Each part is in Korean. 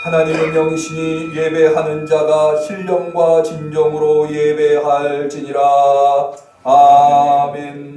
하나님은 영이시니 예배하는 자가 신령과 진정으로 예배할지니라. 아멘.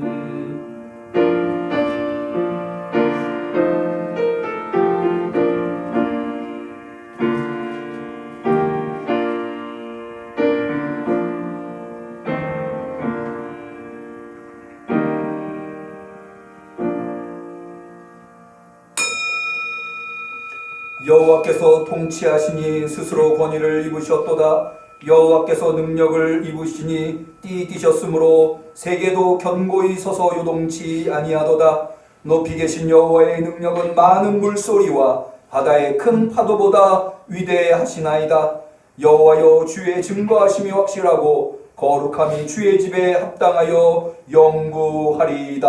여호와께서 통치하시니 스스로 권위를 입으셨도다. 여호와께서 능력을 입으시니 띠띠셨으므로 세계도 견고히 서서 요동치 아니하도다. 높이 계신 여호와의 능력은 많은 물소리와 바다의 큰 파도보다 위대하시나이다. 여호와여, 주의 증거하심이 확실하고 거룩함이 주의 집에 합당하여 영구하리이다.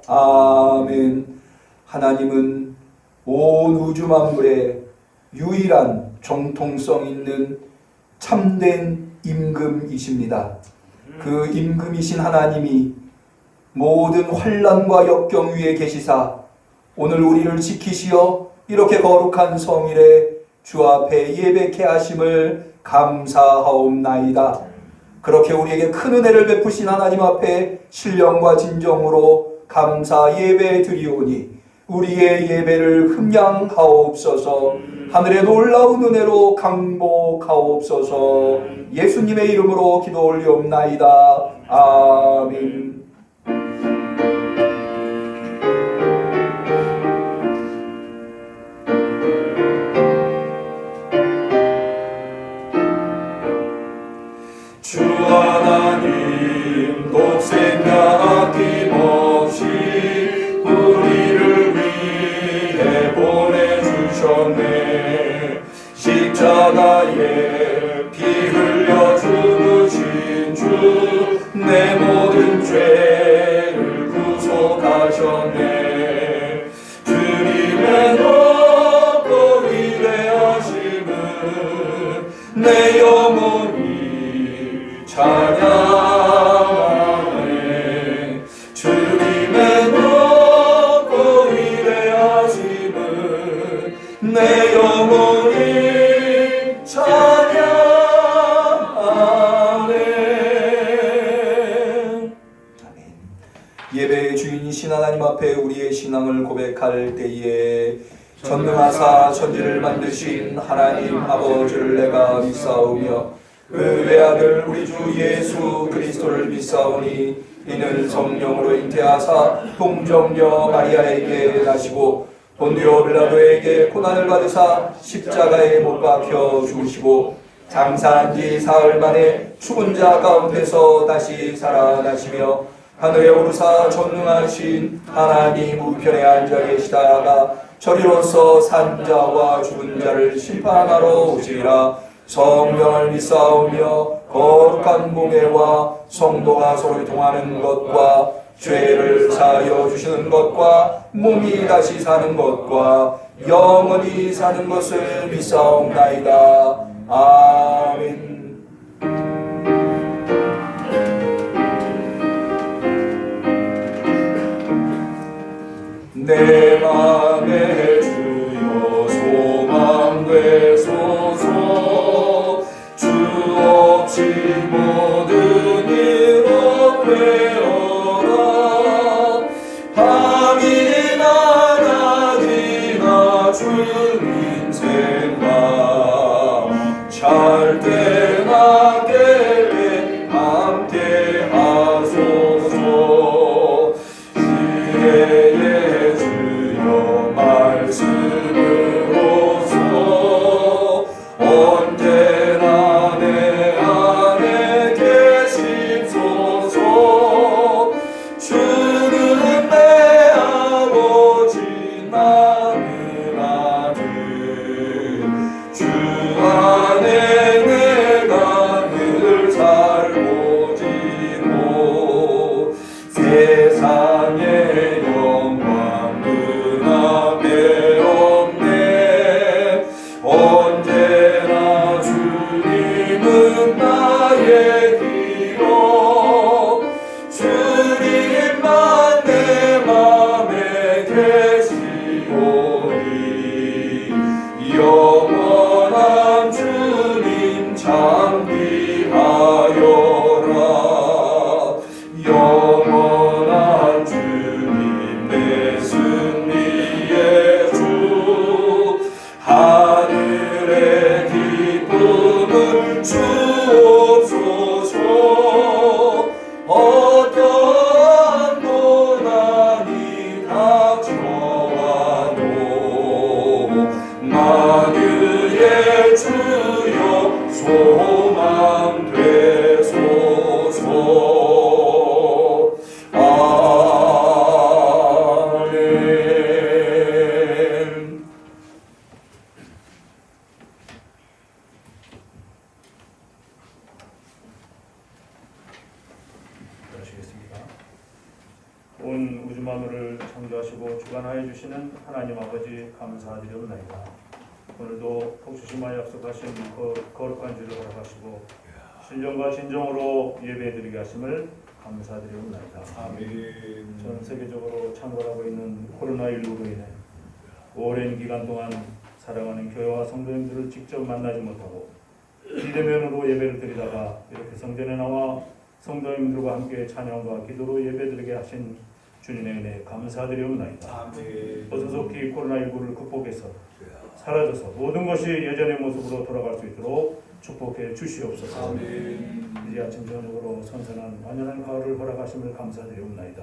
아멘. 하나님은 온 우주 만물에 유일한 정통성 있는 참된 임금이십니다. 그 임금이신 하나님이 모든 환난과 역경 위에 계시사 오늘 우리를 지키시어 이렇게 거룩한 성일에 주 앞에 예배케 하심을 감사하옵나이다. 그렇게 우리에게 큰 은혜를 베푸신 하나님 앞에 신령과 진정으로 감사 예배 드리오니 우리의 예배를 흠양하옵소서. 하늘의 놀라운 은혜로 강복하옵소서. 예수님의 이름으로 기도 올리옵나이다. 아멘. 주 하나님 독생자 아낌없이 우리를 위해 보내주셨네. 십자가에 피 흘려 죽으신 주 내 모든 죄를 구속하셨네. 주님의 높고 위대하심은 내 영혼이 찬양하네. 주님의 높고 위대하심은 내 영혼이 찬양하네. 예배의 주인이신 하나님 앞에 우리의 신앙을 고백할 때에 전능하사 천지를 만드신 하나님 아버지를 내가 믿사오며 그 외아들 우리 주 예수 그리스도를 믿사오니 이는 성령으로 잉태하사 동정녀 마리아에게 나시고 본디오 빌라도에게 고난을 받으사 십자가에 못 박혀 죽으시고 장사한 지 사흘 만에 죽은 자 가운데서 다시 살아나시며 하늘에 오르사 전능하신 하나님 우편에 앉아 계시다가 저리로서 산자와 죽은 자를 심판하러 오시리라. 성령을 믿사오며 거룩한 공예와 성도가 서로 통하는 것과 죄를 사하여 주시는 것과 몸이 다시 사는 것과 영원히 사는 것을 믿사옵나이다. 아멘. 내 맘에 주여 소망 되소서. 주 없이 모든 일 없되어라. 밤이나 낮이나 주님 생각 잘 때나 깨게 많은 아들 주 안에 내가 늘 살고 지고 세상의 영광 눈앞에 없네 언제나 주님은 나의 기록 주님만 내 맘에 계시오니 영원한 주님 참비하여라 영원한 주님 내 승리의 주 하늘의 기쁨을 주옵소서 어떠한 고난이 닥쳐와도 만유의 주여 소망 되소서 아멘. 하시겠습니다. 온 우주 만물을 창조하시고 주관하여 주시는 하나님 아버지 감사드리옵나이다. 오늘도 복주심하여 약속하신 거룩한 주를 허락하시고 신령과 진정으로 예배드리게 하심을 감사드리옵나이다. 아멘. 전 세계적으로 창궐하고 있는 코로나19로 인해 오랜 기간 동안 사랑하는 교회와 성도님들을 직접 만나지 못하고 비대면으로 예배를 드리다가 이렇게 성전에 나와 성도님들과 함께 찬양과 기도로 예배드리게 하신 주님의 은혜에 감사드리옵나이다. 아멘. 어서속히 코로나19를 극복해서 사라져서 모든 것이 예전의 모습으로 돌아갈 수 있도록 축복해 주시옵소서. 아멘. 이제 아침 저녁으로 선선한 완연한 가을을 허락하심을 감사드리옵나이다.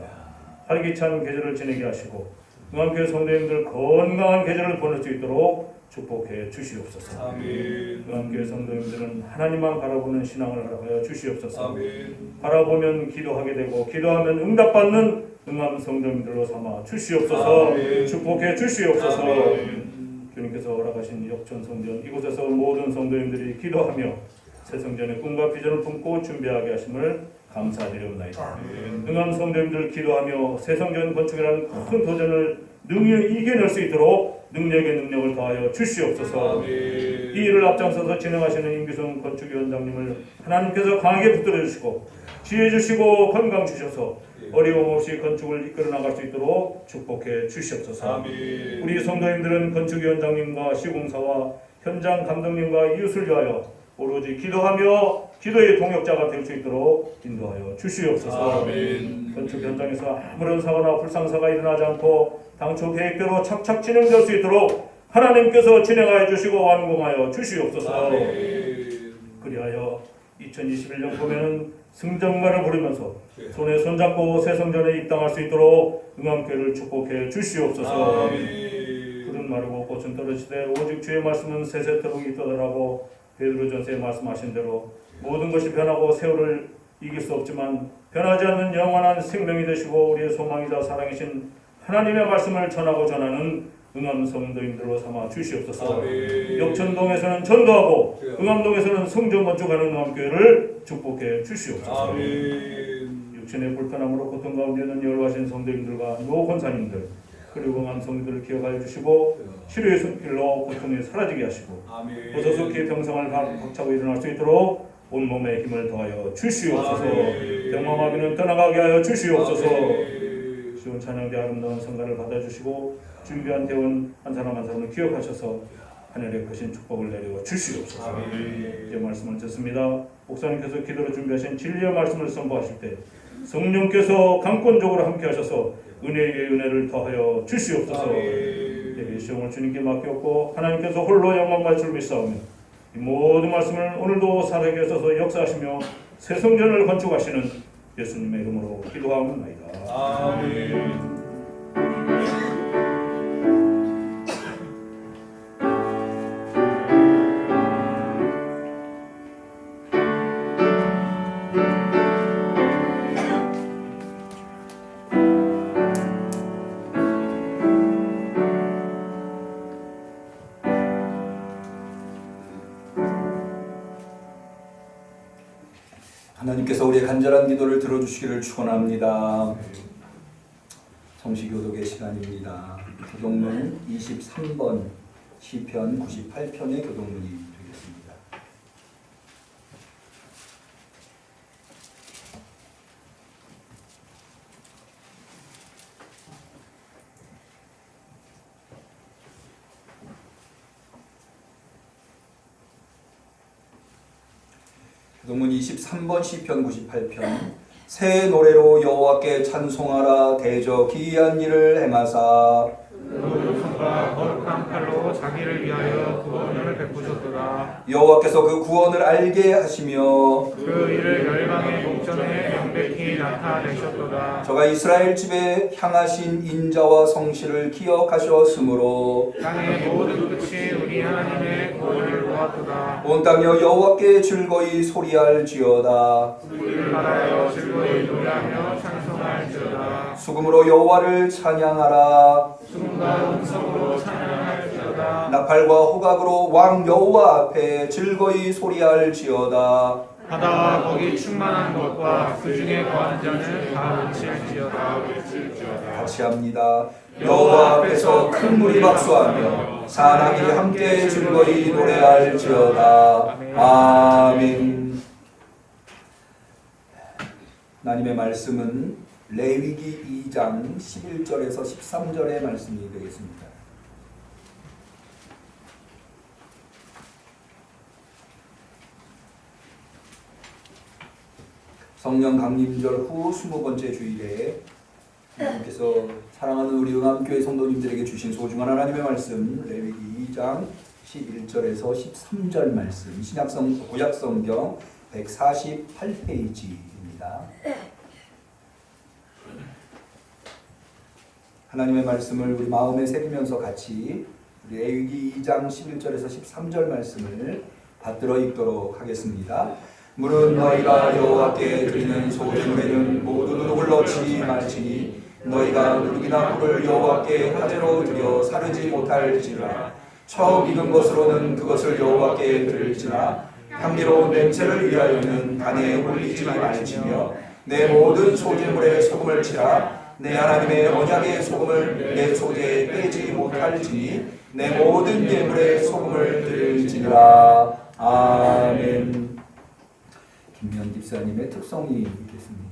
활기찬 계절을 지내게 하시고 응암교회 성도님들 건강한 계절을 보낼 수 있도록 축복해 주시옵소서. 아멘. 응암교회 성도님들은 하나님만 바라보는 신앙을 허락하여 주시옵소서. 아멘. 바라보면 기도하게 되고 기도하면 응답받는 응암 성도님들로 삼아 주시옵소서. 아멘. 축복해 주시옵소서. 아멘. 주님께서 허락하신 역전 성전 이곳에서 모든 성도님들이 기도하며 새 성전의 꿈과 비전을 품고 준비하게 하심을 감사드리옵나이다. 응암 성도님들 기도하며 새 성전 건축이라는 큰 도전을 능히 이겨낼 수 있도록 능력의 능력을 더하여 주시옵소서. 이 일을 앞장서서 진행하시는 임규성 건축위원장님을 하나님께서 강하게 붙들어 주시고 지혜 주시고 건강 주셔서 어려움 없이 건축을 이끌어 나갈 수 있도록 축복해 주시옵소서. 아멘. 우리 성도님들은 건축위원장님과 시공사와 현장 감독님과 이웃을 위하여 오로지 기도하며 기도의 동역자가 될 수 있도록 인도하여 주시옵소서. 아멘. 건축 현장에서 아무런 사고나 불상사가 일어나지 않고 당초 계획대로 착착 진행될 수 있도록 하나님께서 진행하여 주시고 완공하여 주시옵소서. 아멘. 그리하여 2021년 봄에는 승전가를 부르면서 손에 손잡고 새 성전에 입당할 수 있도록 응암교회를 축복해 주시옵소서. 푸른 마르고 꽃은 떨어지되 오직 주의 말씀은 세세토록 있도다라고 베드로전서에 말씀하신 대로 모든 것이 변하고 세월을 이길 수 없지만 변하지 않는 영원한 생명이 되시고 우리의 소망이자 사랑이신 하나님의 말씀을 전하고 전하는 응암 성도님들로 삼아 주시옵소서. 역천동에서는 전도하고 응암동에서는 성전 건축하는 응암교회를 축복해 주시옵소서. 육신의 불편함으로 고통 가운데 있는 열화신 성도님들과 노권사님들 그리고 응암 성도들을 기억하여 주시고 치료의 손길로 고통이 사라지게 하시고 어서속히 병상을 박차고 일어날 수 있도록 온몸에 힘을 더하여 주시옵소서. 병마마비는 떠나가게 하여 주시옵소서. 시온 찬양대 아름다운 성가를 받아주시고 준비한 대원 한 사람 한 사람을 기억하셔서 하늘의 크신 축복을 내려 주시옵소서. 이제 말씀을 듣습니다. 목사님께서 기도로 준비하신 진리의 말씀을 선포하실 때 성령께서 강권적으로 함께 하셔서 은혜의 은혜를 더하여 주시옵소서. 예배 시험을 주님께 맡겼고 하나님께서 홀로 영광 받을 믿사오며 이 모든 말씀을 오늘도 살아계게 하셔서 역사하시며 새 성전을 건축하시는 예수님의 이름으로 기도하옵나이다. 아멘. 하나님께서 우리의 간절한 기도를 들어주시기를 축원합니다. 성시교독의 시간입니다. 교독문 23번 시편 98편의 교독문이 되겠습니다. 교독문 23번 시편 98편. 새 노래로 여호와께 찬송하라. 대저 기이한 일을 행하사 그 손과 거룩한 팔로 자기를 위하여 구원을 베푸셨도다. 여호와께서 그 구원을 알게 하시며 그 일을 열방의 목전에 명백히 나타내셨도다. 저가 이스라엘 집에 향하신 인자와 성실을 기억하셨으므로 땅의 모든 끝이 우리 하나님의 구원을 보았도다. 온 땅이여 여호와께 즐거이 소리할지어다. 우리를 바라여 즐거이 노래하며 찬송할지어다. 수금으로 여호와를 찬양하라. 수금과 음성으로 찬양할지어다. 나팔과 호각으로 왕 여호와 앞에 즐거이 소리할지어다. 바다와 거기 충만한 것과 그 중에 거한 자는 다 외칠지어다. 같이 합니다. 여호와 앞에서 큰 물이 박수하며 사람이 함께 즐거이 노래할지어다. 아멘. 하나님의 말씀은 레위기 2장 11절에서 13절의 말씀이 되겠습니다. 성령 강림절 후 20번째 주일에 하나님께서 사랑하는 우리 응암교회 성도님들에게 주신 소중한 하나님의 말씀, 레위기 2장 11절에서 13절 말씀, 구약성경 148페이지입니다. 하나님의 말씀을 우리 마음에 새기면서 같이 레위기 2장 11절에서 13절 말씀을 받들어 읽도록 하겠습니다. 물은 너희가 여호와께 드리는 소제물에는 모두 누룩을 넣지 말지니 너희가 누룩이나 꿀을 여호와께 화제로 드려 사르지 못할지라. 처음 익은 것으로는 그것을 여호와께 드릴지라. 향기로운 냄새를 위하여는 단에 올리지 말지며 내 모든 소제물에 소금을 치라. 내 하나님의 언약의 소금을 내 소재에 빼지 못할지니 내 모든 예물에 소금을 드릴지니라. 아멘. 김면 집사님의 특성이 있겠습니다.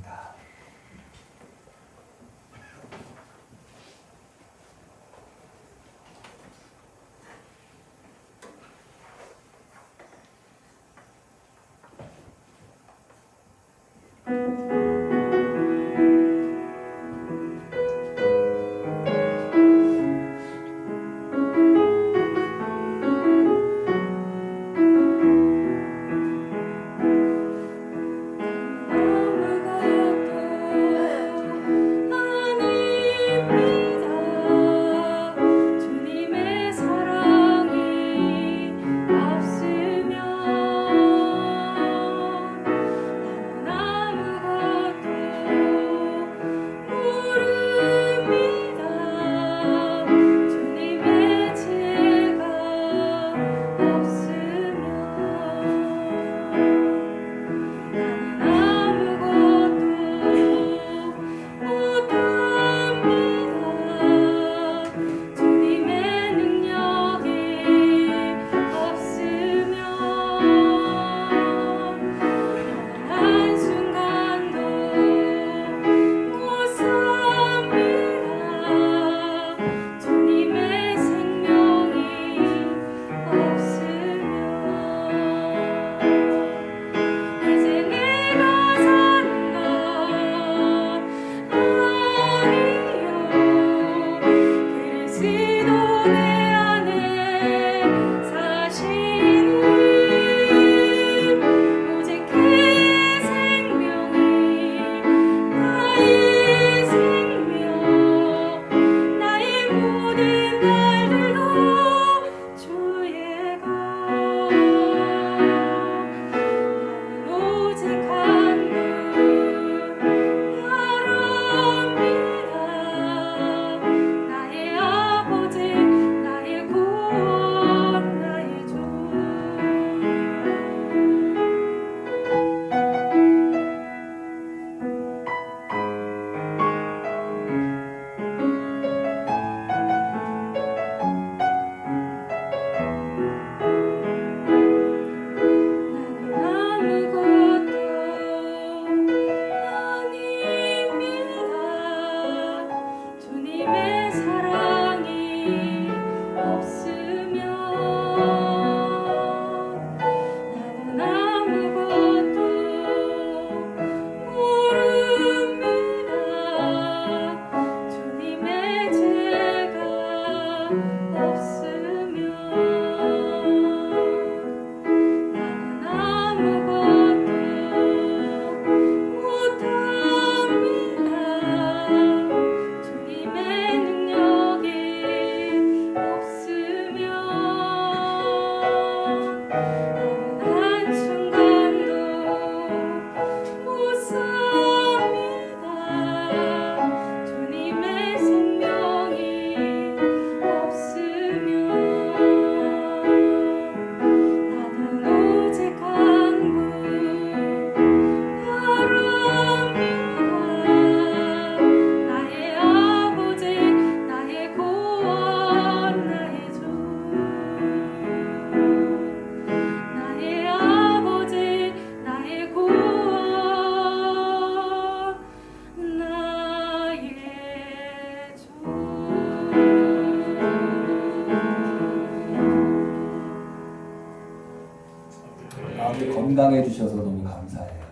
건강해 주셔서 너무 감사해요.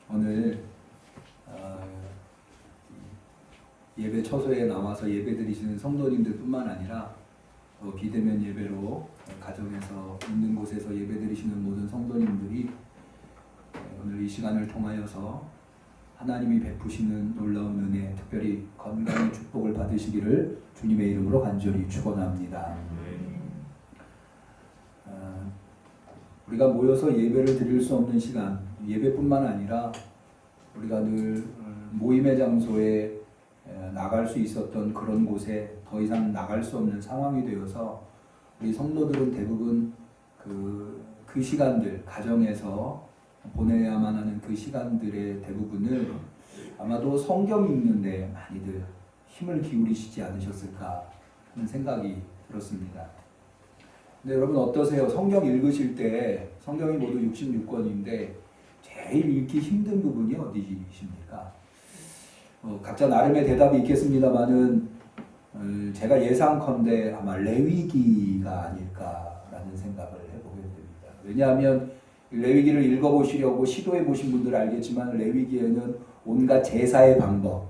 오늘 예배 처소에 나와서 예배 드리시는 성도님들뿐만 아니라 비대면 예배로 가정에서 있는 곳에서 예배 드리시는 모든 성도님들이 오늘 이 시간을 통하여서 하나님이 베푸시는 놀라운 은혜, 특별히 건강의 축복을 받으시기를 주님의 이름으로 간절히 축원합니다. 우리가 모여서 예배를 드릴 수 없는 시간, 예배뿐만 아니라 우리가 늘 모임의 장소에 나갈 수 있었던 그런 곳에 더 이상 나갈 수 없는 상황이 되어서 우리 성도들은 대부분 그 시간들, 가정에서 보내야만 하는 그 시간들의 대부분을 아마도 성경 읽는데 많이들 힘을 기울이시지 않으셨을까 하는 생각이 들었습니다. 근데 여러분 어떠세요? 성경 읽으실 때 성경이 모두 66권인데 제일 읽기 힘든 부분이 어디십니까? 각자 나름의 대답이 있겠습니다만은 제가 예상컨대 아마 레위기가 아닐까라는 생각을 해보게 됩니다. 왜냐하면 레위기를 읽어보시려고 시도해보신 분들은 알겠지만 레위기에는 온갖 제사의 방법,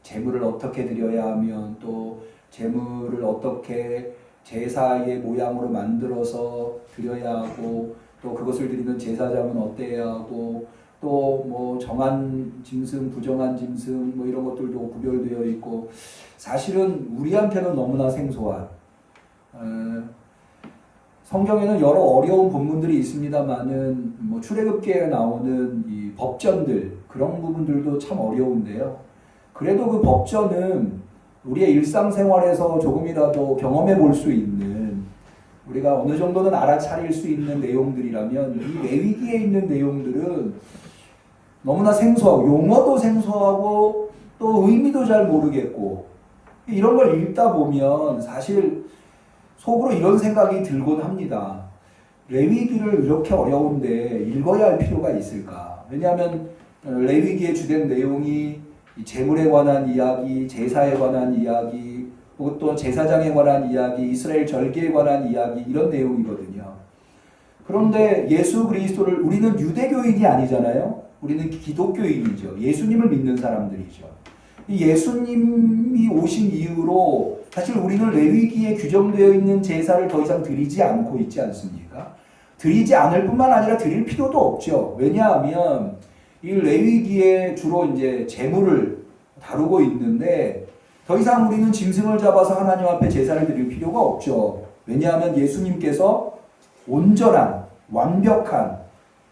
제물을 어떻게 드려야 하면 또 제물을 어떻게 제사의 모양으로 만들어서 드려야 하고 또 그것을 드리는 제사장은 어때야 하고 또 뭐 정한 짐승, 부정한 짐승 뭐 이런 것들도 구별되어 있고 사실은 우리한테는 너무나 생소한 성경에는 여러 어려운 본문들이 있습니다만은 뭐 출애굽기에 나오는 이 법전들 그런 부분들도 참 어려운데요. 그래도 그 법전은 우리의 일상생활에서 조금이라도 경험해 볼 수 있는 우리가 어느 정도는 알아차릴 수 있는 내용들이라면 이 레위기에 있는 내용들은 너무나 생소하고 용어도 생소하고 또 의미도 잘 모르겠고 이런 걸 읽다 보면 사실 속으로 이런 생각이 들곤 합니다. 레위기를 이렇게 어려운데 읽어야 할 필요가 있을까? 왜냐하면 레위기의 주된 내용이 제물에 관한 이야기, 제사에 관한 이야기, 혹은 또 제사장에 관한 이야기, 이스라엘 절기에 관한 이야기 이런 내용이거든요. 그런데 예수 그리스도를 우리는 유대교인이 아니잖아요. 우리는 기독교인이죠. 예수님을 믿는 사람들이죠. 예수님이 오신 이후로 사실 우리는 레위기에 규정되어 있는 제사를 더 이상 드리지 않고 있지 않습니까? 드리지 않을 뿐만 아니라 드릴 필요도 없죠. 왜냐하면 이 레위기에 주로 이제 제물을 다루고 있는데 더 이상 우리는 짐승을 잡아서 하나님 앞에 제사를 드릴 필요가 없죠. 왜냐하면 예수님께서 온전한 완벽한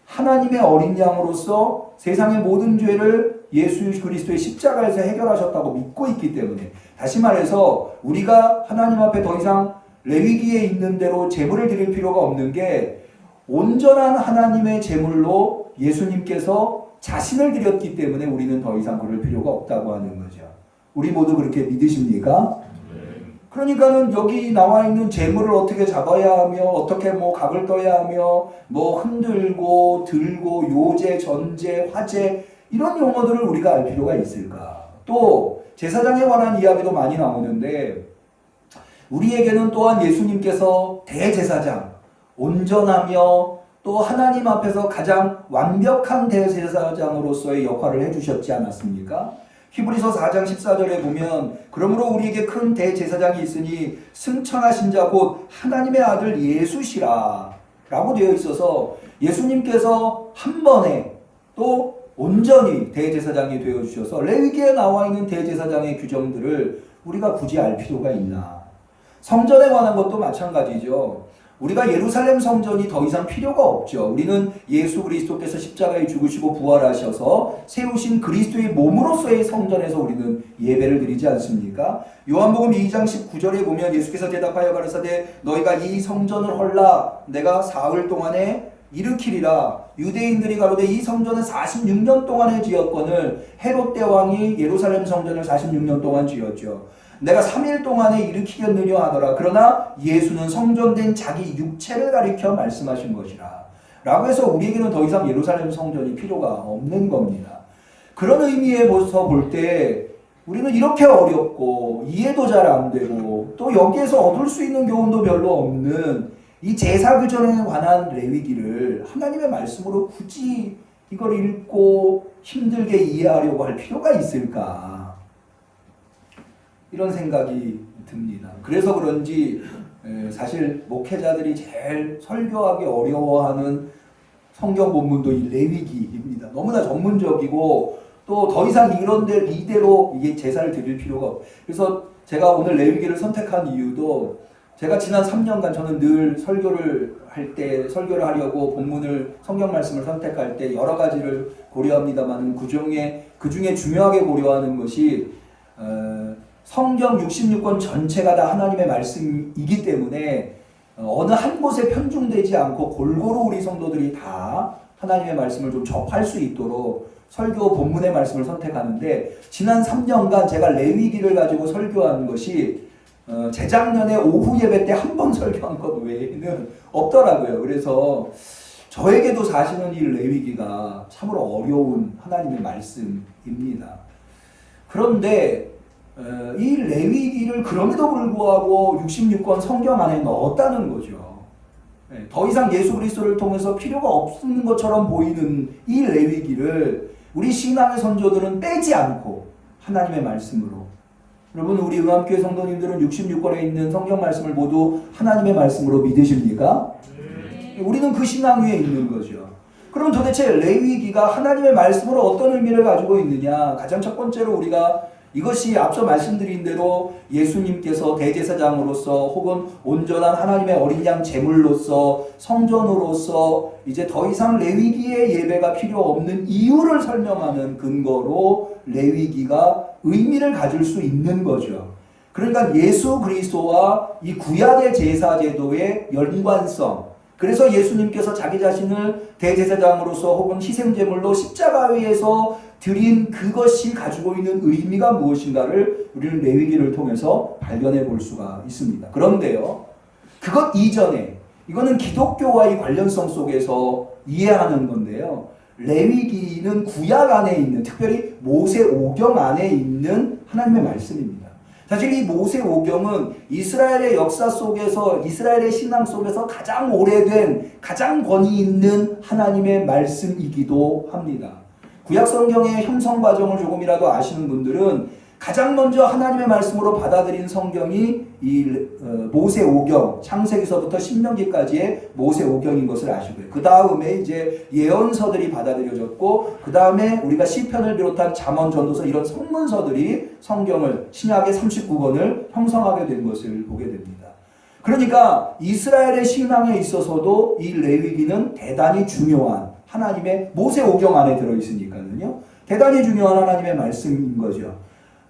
하나님의 어린 양으로서 세상의 모든 죄를 예수 그리스도의 십자가에서 해결하셨다고 믿고 있기 때문에 다시 말해서 우리가 하나님 앞에 더 이상 레위기에 있는 대로 제물을 드릴 필요가 없는 게 온전한 하나님의 제물로 예수님께서 자신을 드렸기 때문에 우리는 더 이상 그럴 필요가 없다고 하는 거죠. 우리 모두 그렇게 믿으십니까? 그러니까는 여기 나와 있는 제물을 어떻게 잡아야 하며 어떻게 뭐 각을 떠야 하며 뭐 흔들고 들고 요제, 전제, 화제 이런 용어들을 우리가 알 필요가 있을까? 또 제사장에 관한 이야기도 많이 나오는데 우리에게는 또한 예수님께서 대제사장, 온전하며 또 하나님 앞에서 가장 완벽한 대제사장으로서의 역할을 해주셨지 않았습니까? 히브리서 4장 14절에 보면 그러므로 우리에게 큰 대제사장이 있으니 승천하신 자 곧 하나님의 아들 예수시라 라고 되어 있어서 예수님께서 한 번에 또 온전히 대제사장이 되어주셔서 레위기에 나와 있는 대제사장의 규정들을 우리가 굳이 알 필요가 있나. 성전에 관한 것도 마찬가지죠. 우리가 예루살렘 성전이 더 이상 필요가 없죠. 우리는 예수 그리스도께서 십자가에 죽으시고 부활하셔서 세우신 그리스도의 몸으로서의 성전에서 우리는 예배를 드리지 않습니까? 요한복음 2장 19절에 보면 예수께서 대답하여 가라사대 너희가 이 성전을 헐라 내가 사흘 동안에 일으키리라. 유대인들이 가로되 이 성전은 46년 동안에 지었거늘 헤롯 대왕이 예루살렘 성전을 46년 동안 지었죠. 내가 3일 동안에 일으키겠느냐 하더라. 그러나 예수는 성전된 자기 육체를 가리켜 말씀하신 것이라. 라고 해서 우리에게는 더 이상 예루살렘 성전이 필요가 없는 겁니다. 그런 의미에서 볼 때 우리는 이렇게 어렵고 이해도 잘 안 되고 또 여기에서 얻을 수 있는 교훈도 별로 없는 이 제사 규정에 관한 레위기를 하나님의 말씀으로 굳이 이걸 읽고 힘들게 이해하려고 할 필요가 있을까? 이런 생각이 듭니다. 그래서 그런지 사실 목회자들이 제일 설교하기 어려워하는 성경 본문도 이 레위기입니다. 너무나 전문적이고 또 더 이상 이대로 이게 제사를 드릴 필요가 없고, 그래서 제가 오늘 레위기를 선택한 이유도 제가 지난 3년간 저는 늘 설교를 하려고 본문을 성경 말씀을 선택할 때 여러 가지를 고려합니다만 그 중에 중요하게 고려하는 것이 성경 66권 전체가 다 하나님의 말씀이기 때문에 어느 한 곳에 편중되지 않고 골고루 우리 성도들이 다 하나님의 말씀을 좀 접할 수 있도록 설교 본문의 말씀을 선택하는데, 지난 3년간 제가 레위기를 가지고 설교한 것이 재작년에 오후 예배 때 한 번 설교한 것 외에는 없더라고요. 그래서 저에게도 사실은 이 레위기가 참으로 어려운 하나님의 말씀입니다. 그런데 이 레위기를 그럼에도 불구하고 66권 성경 안에 넣었다는 거죠. 더 이상 예수 그리스도를 통해서 필요가 없는 것처럼 보이는 이 레위기를 우리 신앙의 선조들은 빼지 않고 하나님의 말씀으로, 여러분 우리 응암교회 성도님들은 66권에 있는 성경 말씀을 모두 하나님의 말씀으로 믿으십니까? 우리는 그 신앙 위에 있는 거죠. 그럼 도대체 레위기가 하나님의 말씀으로 어떤 의미를 가지고 있느냐? 가장 첫 번째로 우리가 이것이 앞서 말씀드린 대로 예수님께서 대제사장으로서 혹은 온전한 하나님의 어린 양 제물로서 성전으로서 이제 더 이상 레위기의 예배가 필요 없는 이유를 설명하는 근거로 레위기가 의미를 가질 수 있는 거죠. 그러니까 예수 그리스도와 이 구약의 제사 제도의 연관성, 그래서 예수님께서 자기 자신을 대제사장으로서 혹은 희생제물로 십자가 위에서 드린 그것이 가지고 있는 의미가 무엇인가를 우리는 레위기를 통해서 발견해 볼 수가 있습니다. 그런데요, 그것 이전에 이거는 기독교와의 관련성 속에서 이해하는 건데요, 레위기는 구약 안에 있는, 특별히 모세오경 안에 있는 하나님의 말씀입니다. 사실 이 모세오경은 이스라엘의 역사 속에서, 이스라엘의 신앙 속에서 가장 오래된, 가장 권위 있는 하나님의 말씀이기도 합니다. 구약 성경의 형성 과정을 조금이라도 아시는 분들은 가장 먼저 하나님의 말씀으로 받아들인 성경이 이 모세오경, 창세기서부터 신명기까지의 모세오경인 것을 아시고요. 그 다음에 이제 예언서들이 받아들여졌고, 그 다음에 우리가 시편을 비롯한 잠언, 전도서 이런 성문서들이 성경을, 신약의 39권을 형성하게 된 것을 보게 됩니다. 그러니까 이스라엘의 신앙에 있어서도 이 레위기는 대단히 중요한 하나님의 모세오경 안에 들어있으니까요. 대단히 중요한 하나님의 말씀인 거죠.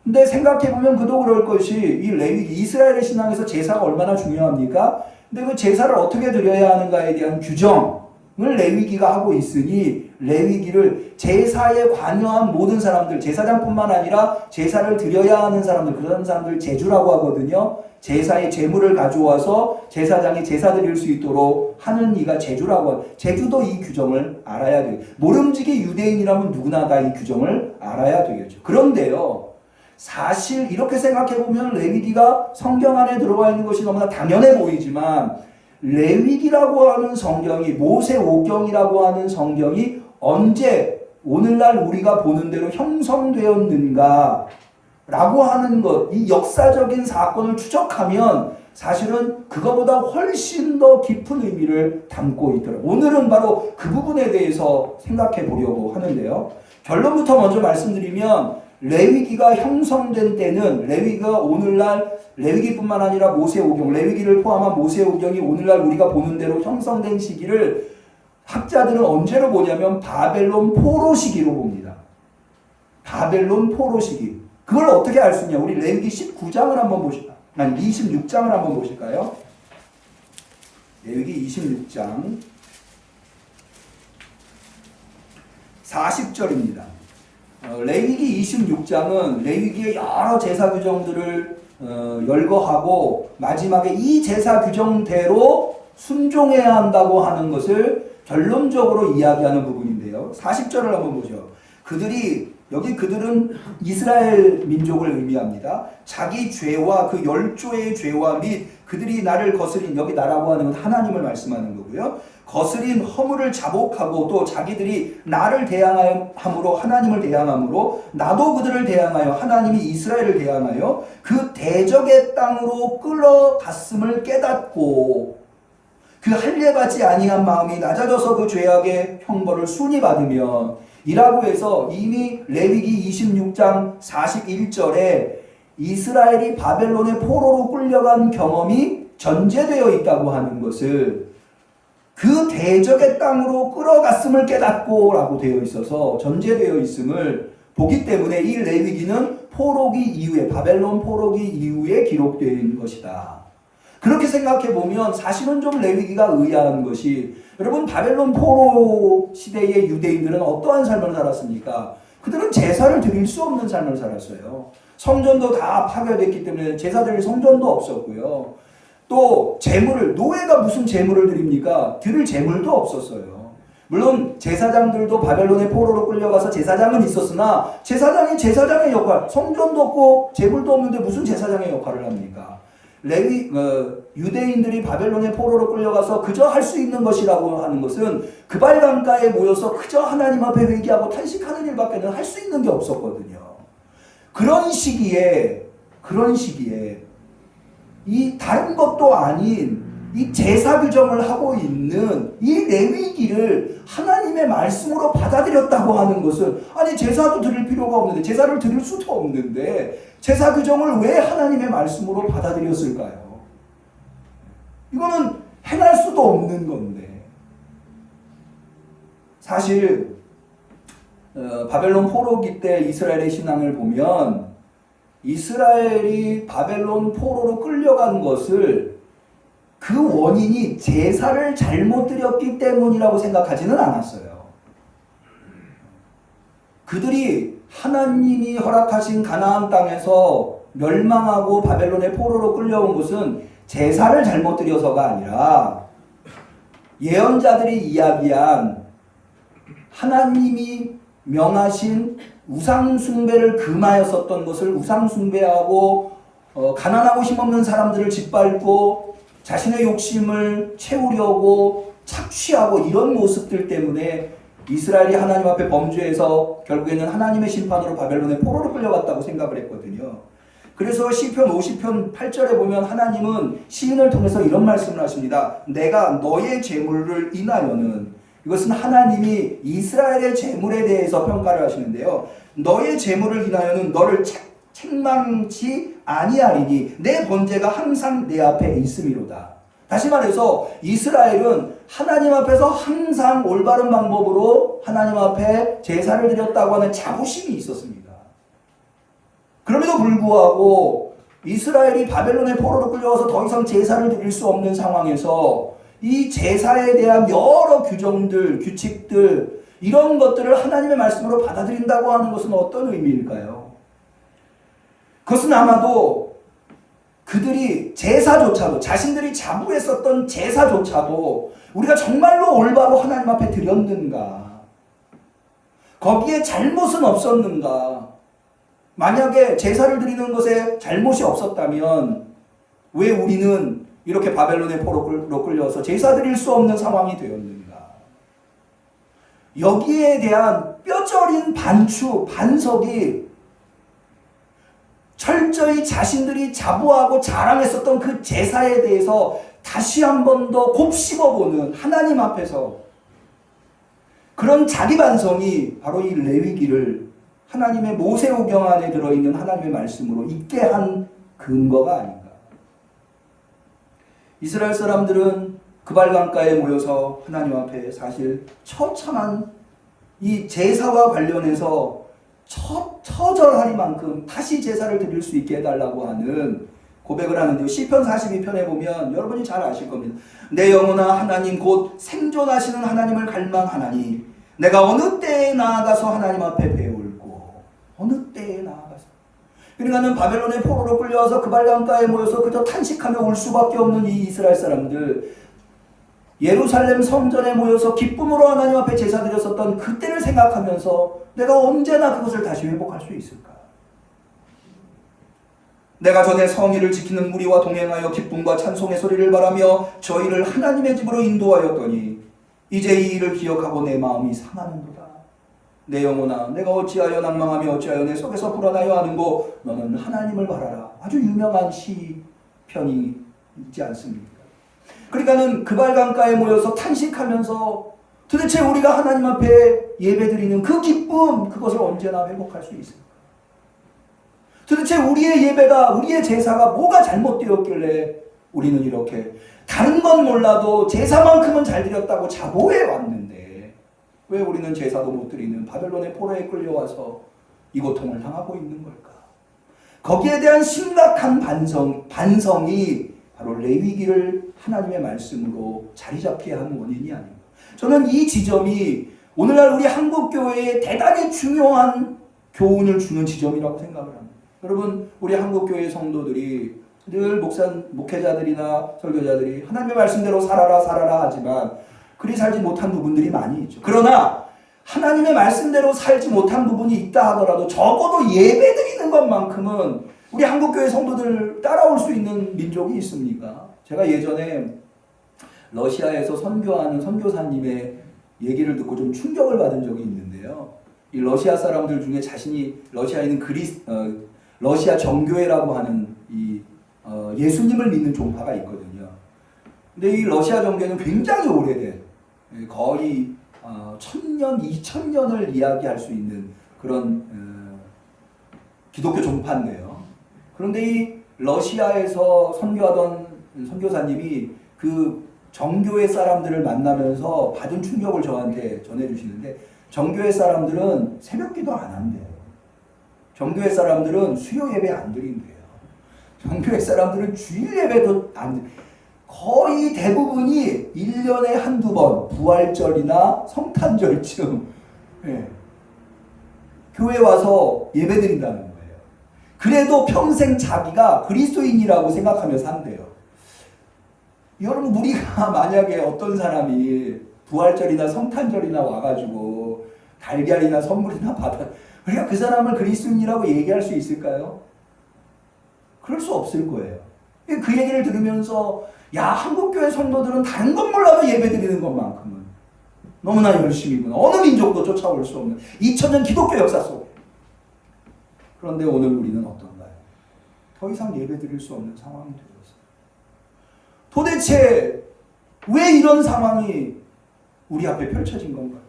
근데 생각해보면 그도 그럴 것이, 이 레위기, 이스라엘의 신앙에서 제사가 얼마나 중요합니까? 근데 그 제사를 어떻게 드려야 하는가에 대한 규정을 레위기가 하고 있으니, 레위기를 제사에 관여한 모든 사람들, 제사장뿐만 아니라 제사를 드려야 하는 사람들, 그런 사람들 제주라고 하거든요. 제사의 제물을 가져와서 제사장이 제사 드릴 수 있도록 하는 이가 제주라고 하죠. 제주도 이 규정을 알아야 돼요. 모름지기 유대인이라면 누구나 다 이 규정을 알아야 되겠죠. 그런데요, 사실 이렇게 생각해보면 레위기가 성경 안에 들어와 있는 것이 너무나 당연해 보이지만, 레위기라고 하는 성경이, 모세오경이라고 하는 성경이 언제 오늘날 우리가 보는 대로 형성되었는가 라고 하는 것, 이 역사적인 사건을 추적하면 사실은 그거보다 훨씬 더 깊은 의미를 담고 있더라고요. 오늘은 바로 그 부분에 대해서 생각해 보려고 하는데요. 결론부터 먼저 말씀드리면, 레위기가 형성된 때는, 레위기가 오늘날, 레위기뿐만 아니라 모세오경, 레위기를 포함한 모세오경이 오늘날 우리가 보는 대로 형성된 시기를 학자들은 언제로 보냐면 바벨론 포로 시기로 봅니다. 바벨론 포로 시기. 그걸 어떻게 알 수 있냐? 우리 레위기 19장을 한번 보실까요? 아니, 26장을 한번 보실까요? 레위기 26장 40절입니다. 레위기 26장은 레위기의 여러 제사 규정들을 열거하고 마지막에 이 제사 규정대로 순종해야 한다고 하는 것을 결론적으로 이야기하는 부분인데요. 40절을 한번 보죠. 그들이 여기 그들은 이스라엘 민족을 의미합니다. 자기 죄와 그 열조의 죄와 및 그들이 나를 거스린, 여기 나라고 하는 건 하나님을 말씀하는 거고요. 거스린 허물을 자복하고 또 자기들이 나를 대항함으로 하나님을 대항함으로 나도 그들을 대항하여 하나님이 이스라엘을 대항하여 그 대적의 땅으로 끌어갔음을 깨닫고 그 할례받지 아니한 마음이 낮아져서 그 죄악의 형벌을 순히 받으면 이라고 해서 이미 레위기 26장 41절에 이스라엘이 바벨론의 포로로 끌려간 경험이 전제되어 있다고 하는 것을 그 대적의 땅으로 끌어갔음을 깨닫고 라고 되어 있어서 전제되어 있음을 보기 때문에 이 레위기는 포로기 이후에 바벨론 포로기 이후에 기록된 것이다. 그렇게 생각해 보면 사실은 좀 레위기가 의아한 것이 여러분 바벨론 포로 시대의 유대인들은 어떠한 삶을 살았습니까? 그들은 제사를 드릴 수 없는 삶을 살았어요. 성전도 다 파괴됐기 때문에 제사 드릴 성전도 없었고요. 또 재물을 노예가 무슨 재물을 드립니까? 드릴 재물도 없었어요. 물론 제사장들도 바벨론의 포로로 끌려가서 제사장은 있었으나 제사장이 제사장의 역할, 성전도 없고 재물도 없는데 무슨 제사장의 역할을 합니까? 유대인들이 바벨론의 포로로 끌려가서 그저 할 수 있는 것이라고 하는 것은 그발강가에 모여서 그저 하나님 앞에 회개하고 탄식하는 일밖에는 할 수 있는 게 없었거든요. 그런 시기에 이 다른 것도 아닌 이 제사 규정을 하고 있는 이 레위기를 하나님의 말씀으로 받아들였다고 하는 것은 아니 제사도 드릴 필요가 없는데 제사를 드릴 수도 없는데 제사 규정을 왜 하나님의 말씀으로 받아들였을까요? 이거는 행할 수도 없는 건데 사실 바벨론 포로기 때 이스라엘의 신앙을 보면 이스라엘이 바벨론 포로로 끌려간 것을 그 원인이 제사를 잘못 드렸기 때문이라고 생각하지는 않았어요. 그들이 하나님이 허락하신 가나안 땅에서 멸망하고 바벨론의 포로로 끌려온 것은 제사를 잘못 드려서가 아니라 예언자들이 이야기한 하나님이 명하신 우상숭배를 금하였었던 것을 우상숭배하고 가난하고 힘없는 사람들을 짓밟고 자신의 욕심을 채우려고 착취하고 이런 모습들 때문에 이스라엘이 하나님 앞에 범죄해서 결국에는 하나님의 심판으로 바벨론의 포로로 끌려갔다고 생각을 했거든요. 그래서 시편 50편 8절에 보면 하나님은 시인을 통해서 이런 말씀을 하십니다. 내가 너의 재물을 인하여는, 이것은 하나님이 이스라엘의 재물에 대해서 평가를 하시는데요. 너의 재물을 인하여는 너를 책망치 아니하리니 내 번제가 항상 내 앞에 있음이로다. 다시 말해서 이스라엘은 하나님 앞에서 항상 올바른 방법으로 하나님 앞에 제사를 드렸다고 하는 자부심이 있었습니다. 그럼에도 불구하고 이스라엘이 바벨론의 포로로 끌려와서 더 이상 제사를 드릴 수 없는 상황에서 이 제사에 대한 여러 규정들, 규칙들 이런 것들을 하나님의 말씀으로 받아들인다고 하는 것은 어떤 의미일까요? 그것은 아마도 그들이 제사조차도 자신들이 자부했었던 제사조차도 우리가 정말로 올바로 하나님 앞에 드렸는가? 거기에 잘못은 없었는가? 만약에 제사를 드리는 것에 잘못이 없었다면 왜 우리는 이렇게 바벨론의 포로로 끌려서 제사 드릴 수 없는 상황이 되었는가? 여기에 대한 뼈저린 반석이 철저히 자신들이 자부하고 자랑했었던 그 제사에 대해서 다시 한 번 더 곱씹어보는 하나님 앞에서 그런 자기 반성이 바로 이 레위기를 하나님의 모세오경 안에 들어있는 하나님의 말씀으로 있게 한 근거가 아닌가. 이스라엘 사람들은 그발강가에 모여서 하나님 앞에 사실 처참한 이 제사와 관련해서 처절하리만큼 다시 제사를 드릴 수 있게 해달라고 하는 고백을 하는데요. 시편 42편에 보면 여러분이 잘 아실 겁니다. 내 영혼아 하나님 곧 생존하시는 하나님을 갈망하나니 내가 어느 때에 나아가서 하나님 앞에 배울고 어느 때에 나아가서. 그러니까는 바벨론의 포로로 끌려와서 그발강가에 모여서 그저 탄식하며 울 수밖에 없는 이 이스라엘 사람들, 예루살렘 성전에 모여서 기쁨으로 하나님 앞에 제사 드렸었던 그때를 생각하면서 내가 언제나 그것을 다시 회복할 수 있을까? 내가 전에 성의를 지키는 무리와 동행하여 기쁨과 찬송의 소리를 바라며 저희를 하나님의 집으로 인도하였더니 이제 이 일을 기억하고 내 마음이 상하는도다. 내 영혼아, 내가 어찌하여 낭망하며 어찌하여 내 속에서 불안하여 하는고 너는 하나님을 바라라. 아주 유명한 시편이 있지 않습니까? 그러니까는 그발강가에 모여서 탄식하면서 도대체 우리가 하나님 앞에 예배드리는 그 기쁨, 그것을 언제나 회복할 수 있을까? 도대체 우리의 예배가, 우리의 제사가 뭐가 잘못되었길래 우리는 이렇게 다른 건 몰라도 제사만큼은 잘 드렸다고 자보해 왔는데 왜 우리는 제사도 못 드리는 바벨론의 포로에 끌려와서 이 고통을 당하고 있는 걸까? 거기에 대한 심각한 반성이 바로 레위기를 하나님의 말씀으로 자리 잡게 하는 원인이 아닌가. 저는 이 지점이 오늘날 우리 한국교회에 대단히 중요한 교훈을 주는 지점이라고 생각을 합니다. 여러분, 우리 한국교회 성도들이 늘 목회자들이나 설교자들이 하나님의 말씀대로 살아라 하지만 그리 살지 못한 부분들이 많이 있죠. 그러나 하나님의 말씀대로 살지 못한 부분이 있다 하더라도 적어도 예배드리는 것만큼은 우리 한국교회 성도들 따라올 수 있는 민족이 있습니까? 제가 예전에 러시아에서 선교하는 선교사님의 얘기를 듣고 좀 충격을 받은 적이 있는데요. 이 러시아 사람들 중에 자신이 러시아에 있는 러시아 정교회라고 하는 예수님을 믿는 종파가 있거든요. 근데 이 러시아 정교회는 굉장히 오래된, 거의 1000년, 2000년을 이야기할 수 있는 그런 기독교 종파인데요. 그런데 이 러시아에서 선교하던 선교사님이 그 정교회 사람들을 만나면서 받은 충격을 저한테 전해주시는데, 정교회 사람들은 새벽기도 안 한대요. 정교회 사람들은 수요 예배 안 드린대요. 정교회 사람들은 주일 예배도 안 드려요. 거의 대부분이 1년에 한두 번 부활절이나 성탄절쯤 교회 와서 예배 드린다는 거예요. 그래도 평생 자기가 그리스도인이라고 생각하며 산대요. 여러분, 우리가 만약에 어떤 사람이 부활절이나 성탄절이나 와가지고 달걀이나 선물이나 받아, 우리가 그 사람을 그리스도인이라고 얘기할 수 있을까요? 그럴 수 없을 거예요. 그 얘기를 들으면서 야, 한국교회 성도들은 다른 건 몰라도 예배드리는 것만큼은 너무나 열심히구나. 어느 민족도 쫓아올 수 없는 2000년 기독교 역사 속에. 그런데 오늘 우리는 어떤가요? 더 이상 예배드릴 수 없는 상황이 되었어요. 도대체 왜 이런 상황이 우리 앞에 펼쳐진 건가요?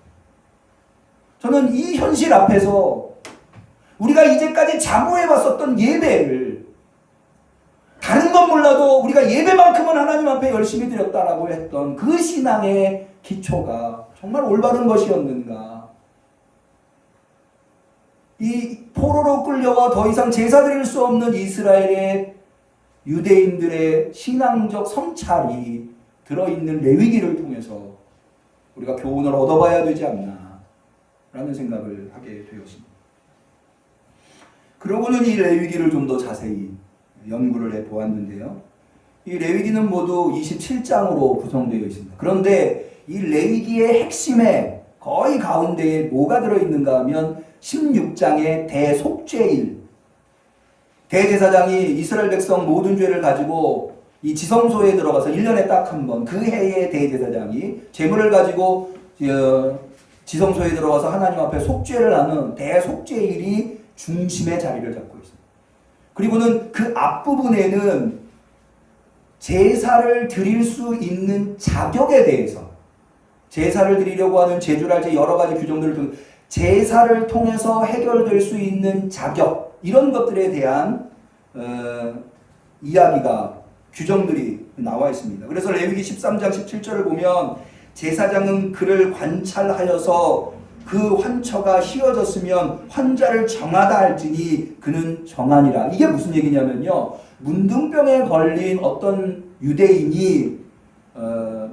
저는 이 현실 앞에서 우리가 이제까지 자모해왔었던 예배를, 다른 건 몰라도 우리가 예배만큼은 하나님 앞에 열심히 드렸다라고 했던 그 신앙의 기초가 정말 올바른 것이었는가? 이 포로로 끌려와 더 이상 제사 드릴 수 없는 이스라엘의 유대인들의 신앙적 성찰이 들어있는 레위기를 통해서 우리가 교훈을 얻어봐야 되지 않나 라는 생각을 하게 되었습니다. 그러고는 이 레위기를 좀 더 자세히 연구를 해보았는데요. 이 레위기는 모두 27장으로 구성되어 있습니다. 그런데 이 레위기의 핵심에 거의 가운데에 뭐가 들어있는가 하면 16장의 대속죄일, 대제사장이 이스라엘 백성 모든 죄를 가지고 이 지성소에 들어가서 1년에 딱 한 번, 그 해의 대제사장이 제물을 가지고 지성소에 들어가서 하나님 앞에 속죄를 하는 대속죄일이 중심의 자리를 잡고 있습니다. 그리고는 그 앞부분에는 제사를 드릴 수 있는 자격에 대해서, 제사를 드리려고 하는 제주랄제 여러 가지 규정들을 통해 제사를 통해서 해결될 수 있는 자격, 이런 것들에 대한 이야기가, 규정들이 나와 있습니다. 그래서 레위기 13장 17절을 보면 제사장은 그를 관찰하여서 그 환처가 휘어졌으면 환자를 정하다 할지니 그는 정하니라. 이게 무슨 얘기냐면요, 문둥병에 걸린 어떤 유대인이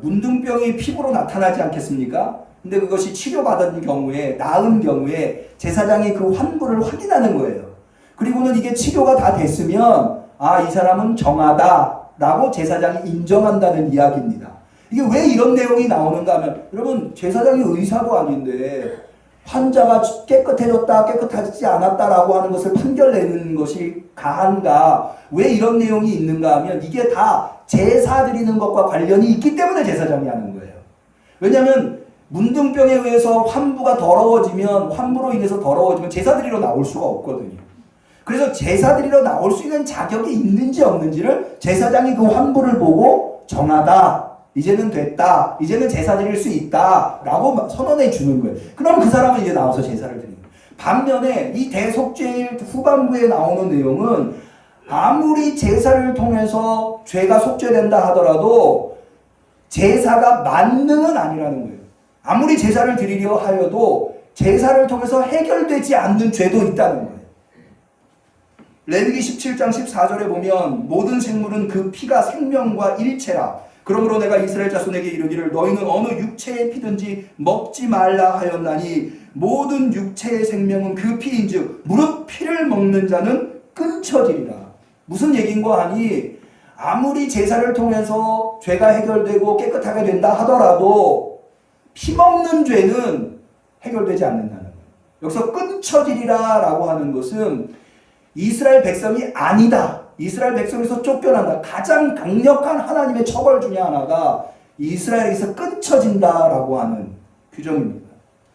문둥병이 피부로 나타나지 않겠습니까? 근데 그것이 치료받은 경우에, 나은 경우에 제사장이 그 환부를 확인하는 거예요. 그리고는 이게 치료가 다 됐으면 아, 이 사람은 정하다 라고 제사장이 인정한다는 이야기입니다. 이게 왜 이런 내용이 나오는가 하면, 여러분 제사장이 의사도 아닌데 환자가 깨끗해졌다 깨끗하지 않았다라고 하는 것을 판결내는 것이 가한가, 왜 이런 내용이 있는가 하면 이게 다 제사 드리는 것과 관련이 있기 때문에 제사장이 하는 거예요. 왜냐하면 문둥병에 의해서 환부가 더러워지면, 환부로 인해서 더러워지면 제사 드리러 나올 수가 없거든요. 그래서 제사 드리러 나올 수 있는 자격이 있는지 없는지를 제사장이 그 환부를 보고 정하다, 이제는 됐다, 이제는 제사 드릴 수 있다 라고 선언해 주는 거예요. 그럼 그 사람은 이제 나와서 제사를 드리는 거예요. 반면에 이 대속죄일 후반부에 나오는 내용은 아무리 제사를 통해서 죄가 속죄된다 하더라도 제사가 만능은 아니라는 거예요. 아무리 제사를 드리려 하여도 제사를 통해서 해결되지 않는 죄도 있다는 거예요. 레위기 17장 14절에 보면 모든 생물은 그 피가 생명과 일체라. 그러므로 내가 이스라엘 자손에게 이르기를 너희는 어느 육체의 피든지 먹지 말라 하였나니 모든 육체의 생명은 그 피인즉 무릇 피를 먹는 자는 끊쳐지리라. 무슨 얘기인가 하니 아무리 제사를 통해서 죄가 해결되고 깨끗하게 된다 하더라도 피 먹는 죄는 해결되지 않는다는 거예요. 여기서 끊쳐지리라 라고 하는 것은 이스라엘 백성이 아니다, 이스라엘 백성에서 쫓겨난다, 가장 강력한 하나님의 처벌 중에 하나가 이스라엘에서 끊쳐진다라고 하는 규정입니다.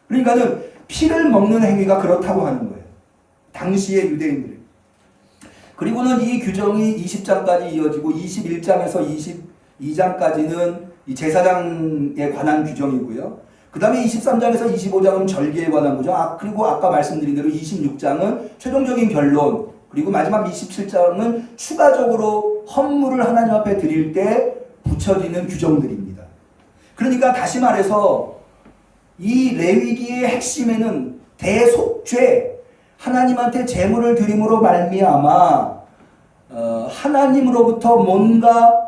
그러니까는 피를 먹는 행위가 그렇다고 하는 거예요, 당시의 유대인들이. 그리고는 이 규정이 20장까지 이어지고 21장에서 22장까지는 이 제사장에 관한 규정이고요. 그 다음에 23장에서 25장은 절기에 관한 규정, 그리고 아까 말씀드린 대로 26장은 최종적인 결론, 그리고 마지막 27장은 추가적으로 헌물을 하나님 앞에 드릴 때 붙여지는 규정들입니다. 그러니까 다시 말해서 이 레위기의 핵심에는 대속죄, 하나님한테 제물을 드림으로 말미암아 하나님으로부터 뭔가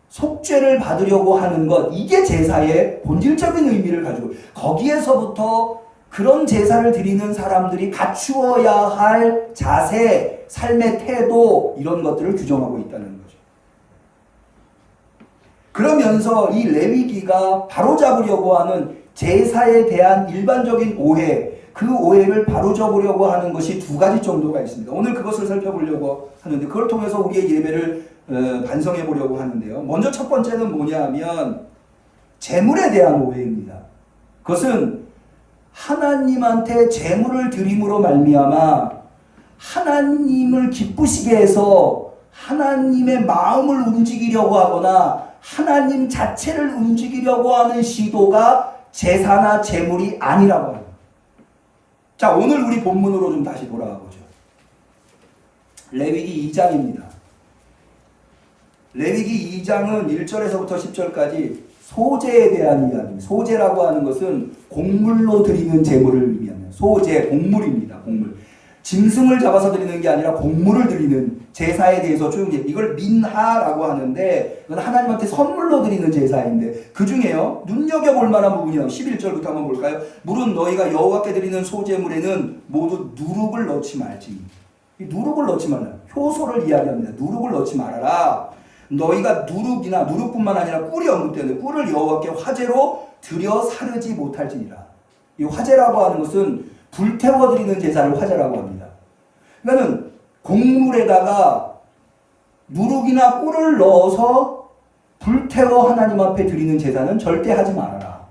속죄를 받으려고 하는 것, 이게 제사의 본질적인 의미를 가지고, 거기에서부터 그런 제사를 드리는 사람들이 갖추어야 할 자세, 삶의 태도, 이런 것들을 규정하고 있다는 거죠. 그러면서 이 레위기가 바로잡으려고 하는 제사에 대한 일반적인 오해, 그 오해를 바로잡으려고 하는 것이 두 가지 정도가 있습니다. 오늘 그것을 살펴보려고 하는데, 그걸 통해서 우리의 예배를 반성해 보려고 하는데요. 먼저 첫 번째는 뭐냐 하면 제물에 대한 오해입니다. 그것은 하나님한테 제물을 드림으로 말미암아 하나님을 기쁘시게 해서 하나님의 마음을 움직이려고 하거나 하나님 자체를 움직이려고 하는 시도가 제사나 제물이 아니라고 합니다. 자, 오늘 우리 본문으로 좀 다시 돌아가 보죠. 레위기 2장입니다. 레위기 2장은 1절에서부터 10절까지 소제에 대한 이야기입니다. 소제라고 하는 것은 곡물로 드리는 제물을 의미합니다. 소제, 곡물입니다. 곡물. 짐승을 잡아서 드리는 게 아니라 곡물을 드리는 제사에 대해서 쭉, 이걸 민하라고 하는데, 이건 하나님한테 선물로 드리는 제사인데, 그 중에요 눈여겨볼 만한 부분이요, 11절부터 한번 볼까요? 물은 너희가 여호와께 드리는 소제물에는 모두 누룩을 넣지 말지. 이 누룩을 넣지 말라, 효소를 이야기합니다. 누룩을 넣지 말아라. 너희가 누룩뿐만 아니라 꿀이 언급되는데, 꿀을 여호와께 화제로 드려 사르지 못할지니라. 이 화제라고 하는 것은 불태워 드리는 제사를 화제라고 합니다. 그러니까는 곡물에다가 누룩이나 꿀을 넣어서 불태워 하나님 앞에 드리는 제사는 절대 하지 말아라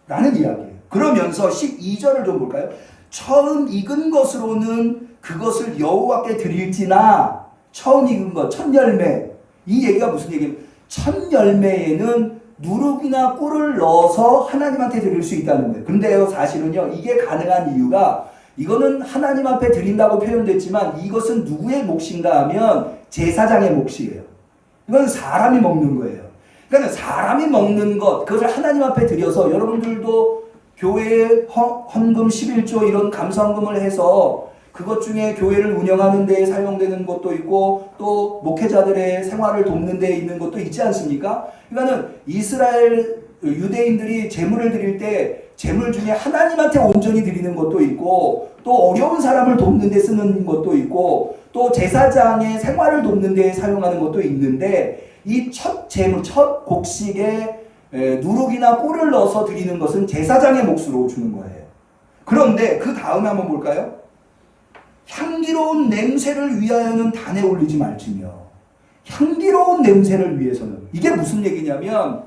라는 이야기예요. 그러면서 12절을 좀 볼까요? 처음 익은 것으로는 그것을 여호와께 드릴지나, 처음 익은 것, 첫 열매, 이 얘기가 무슨 얘기예요? 첫 열매에는 누룩이나 꿀을 넣어서 하나님한테 드릴 수 있다는 거예요. 근데요, 사실은요, 이게 가능한 이유가, 이거는 하나님 앞에 드린다고 표현됐지만 이것은 누구의 몫인가 하면 제사장의 몫이에요. 이건 사람이 먹는 거예요. 그러니까 사람이 먹는 것, 그것을 하나님 앞에 드려서, 여러분들도 교회에 헌금 11조 이런 감사헌금을 해서 그것 중에 교회를 운영하는 데에 사용되는 것도 있고, 또 목회자들의 생활을 돕는 데에 있는 것도 있지 않습니까? 그러니까는 이스라엘 유대인들이 제물을 드릴 때 제물 중에 하나님한테 온전히 드리는 것도 있고, 또 어려운 사람을 돕는 데 쓰는 것도 있고, 또 제사장의 생활을 돕는 데 사용하는 것도 있는데, 이 첫 제물, 첫 곡식의 누룩이나 꿀을 넣어서 드리는 것은 제사장의 몫으로 주는 거예요. 그런데 그 다음에 한번 볼까요? 향기로운 냄새를 위하여는 단에 올리지 말지며. 향기로운 냄새를 위해서는. 이게 무슨 얘기냐면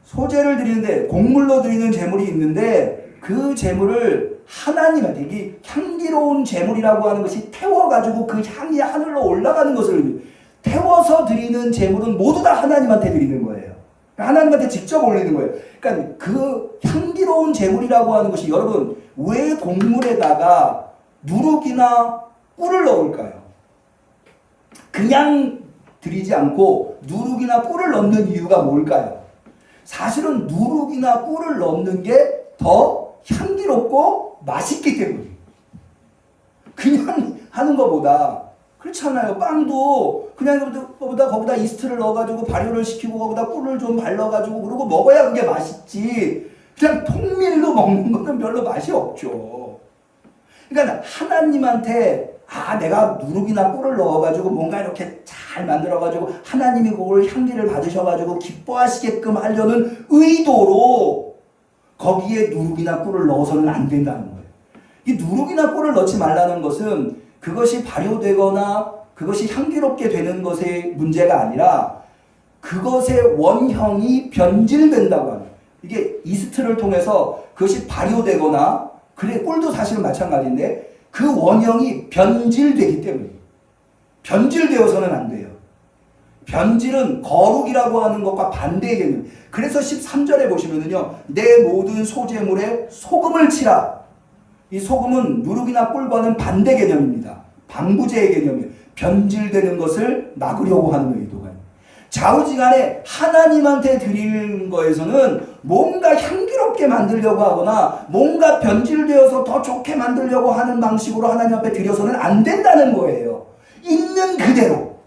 소제를 드리는데 곡물로 드리는 제물이 있는데 그 제물을 하나님한테, 이게 향기로운 제물이라고 하는 것이 태워가지고 그 향이 하늘로 올라가는 것을 태워서 드리는 제물은 모두 다 하나님한테 드리는 거예요. 하나님한테 직접 올리는 거예요. 그러니까 그 향기로운 제물이라고 하는 것이, 여러분 왜 곡물에다가 누룩이나 꿀을 넣을까요? 그냥 드리지 않고 누룩이나 꿀을 넣는 이유가 뭘까요? 사실은 누룩이나 꿀을 넣는 게 더 향기롭고 맛있기 때문이에요. 그냥 하는 것보다. 그렇잖아요. 빵도 그냥 거기다 이스트를 넣어가지고 발효를 시키고 거기다 꿀을 좀 발라가지고 그러고 먹어야 그게 맛있지. 그냥 통밀로 먹는 거는 별로 맛이 없죠. 그러니까 하나님한테 내가 누룩이나 꿀을 넣어가지고 뭔가 이렇게 잘 만들어가지고 하나님이 그걸 향기를 받으셔가지고 기뻐하시게끔 하려는 의도로 거기에 누룩이나 꿀을 넣어서는 안 된다는 거예요. 이 누룩이나 꿀을 넣지 말라는 것은 그것이 발효되거나 그것이 향기롭게 되는 것의 문제가 아니라 그것의 원형이 변질된다고 하는 거예요. 이게 이스트를 통해서 그것이 발효되거나, 그래 꿀도 사실은 마찬가지인데 그 원형이 변질되기 때문에, 변질되어서는 안 돼요. 변질은 거룩이라고 하는 것과 반대의 개념. 그래서 13절에 보시면은요, 내 모든 소재물에 소금을 치라. 이 소금은 누룩이나 꿀과는 반대 개념입니다. 방부제의 개념이에요. 변질되는 것을 막으려고 하는 의도가. 좌우지간에 하나님한테 드리는 거에서는 뭔가 향기롭게 만들려고 하거나 뭔가 변질되어서 더 좋게 만들려고 하는 방식으로 하나님 앞에 드려서는 안 된다는 거예요. 있는 그대로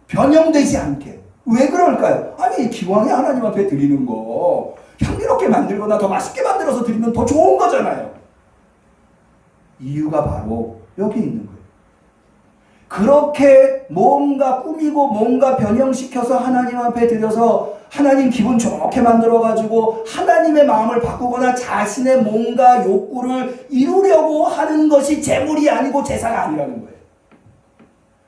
변형되지 않게. 왜 그럴까요? 아니 기왕에 하나님 앞에 드리는 거 향기롭게 만들거나 더 맛있게 만들어서 드리면 더 좋은 거잖아요. 이유가 바로 여기 있는 거예요. 그렇게 뭔가 꾸미고 뭔가 변형시켜서 하나님 앞에 드려서 하나님 기분 좋게 만들어가지고 하나님의 마음을 바꾸거나 자신의 뭔가 욕구를 이루려고 하는 것이 제물이 아니고 제사가 아니라는 거예요.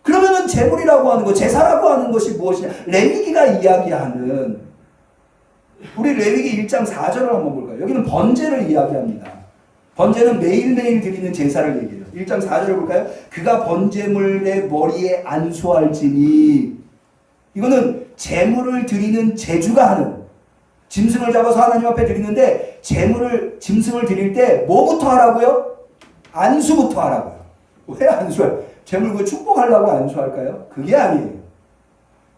그러면은 제물이라고 하는 것, 제사라고 하는 것이 무엇이냐? 레위기가 이야기하는, 우리 레위기 1장 4절을 한번 볼까요? 여기는 번제를 이야기합니다. 번제는 매일매일 드리는 제사를 얘기해요. 1장 4절을 볼까요? 그가 번제물의 머리에 안수할지니. 이거는 제물을 드리는 제주가 하는, 짐승을 잡아서 하나님 앞에 드리는데 짐승을 드릴 때 뭐부터 하라고요? 안수부터 하라고요. 왜 안수할? 제물 그 축복하려고 안수할까요? 그게 아니에요.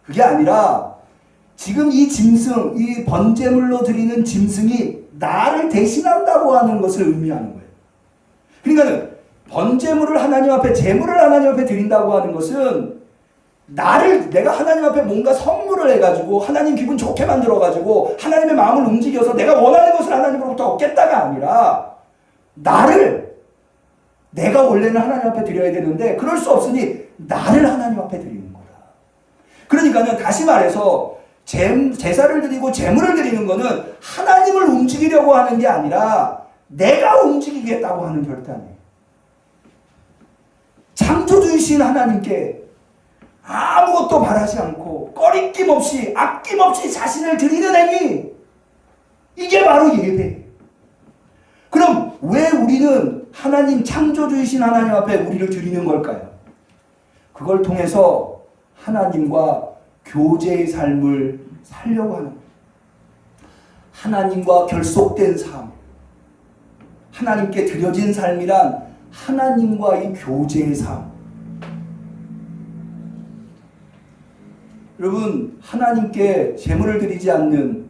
그게 아니라 지금 이 짐승, 이 번제물로 드리는 짐승이 나를 대신한다고 하는 것을 의미하는 거예요. 그러니까는 번제물을 하나님 앞에, 제물을 하나님 앞에 드린다고 하는 것은 내가 하나님 앞에 뭔가 선물을 해가지고 하나님 기분 좋게 만들어가지고 하나님의 마음을 움직여서 내가 원하는 것을 하나님으로부터 얻겠다가 아니라 내가 원래는 하나님 앞에 드려야 되는데 그럴 수 없으니 나를 하나님 앞에 드리는 거다. 그러니까는 다시 말해서 제사를 드리고 제물을 드리는 거는 하나님을 움직이려고 하는 게 아니라 내가 움직이겠다고 하는 결단이에요. 창조주이신 하나님께 아무것도 바라지 않고 꺼리낌 없이 아낌없이 자신을 드리는 행위, 이게 바로 예배예요. 그럼 왜 우리는 하나님, 창조주이신 하나님 앞에 우리를 드리는 걸까요? 그걸 통해서 하나님과 교제의 삶을 살려고 하는, 하나님과 결속된 삶, 하나님께 드려진 삶이란 하나님과의 교제의 삶. 여러분, 하나님께 제물을 드리지 않는,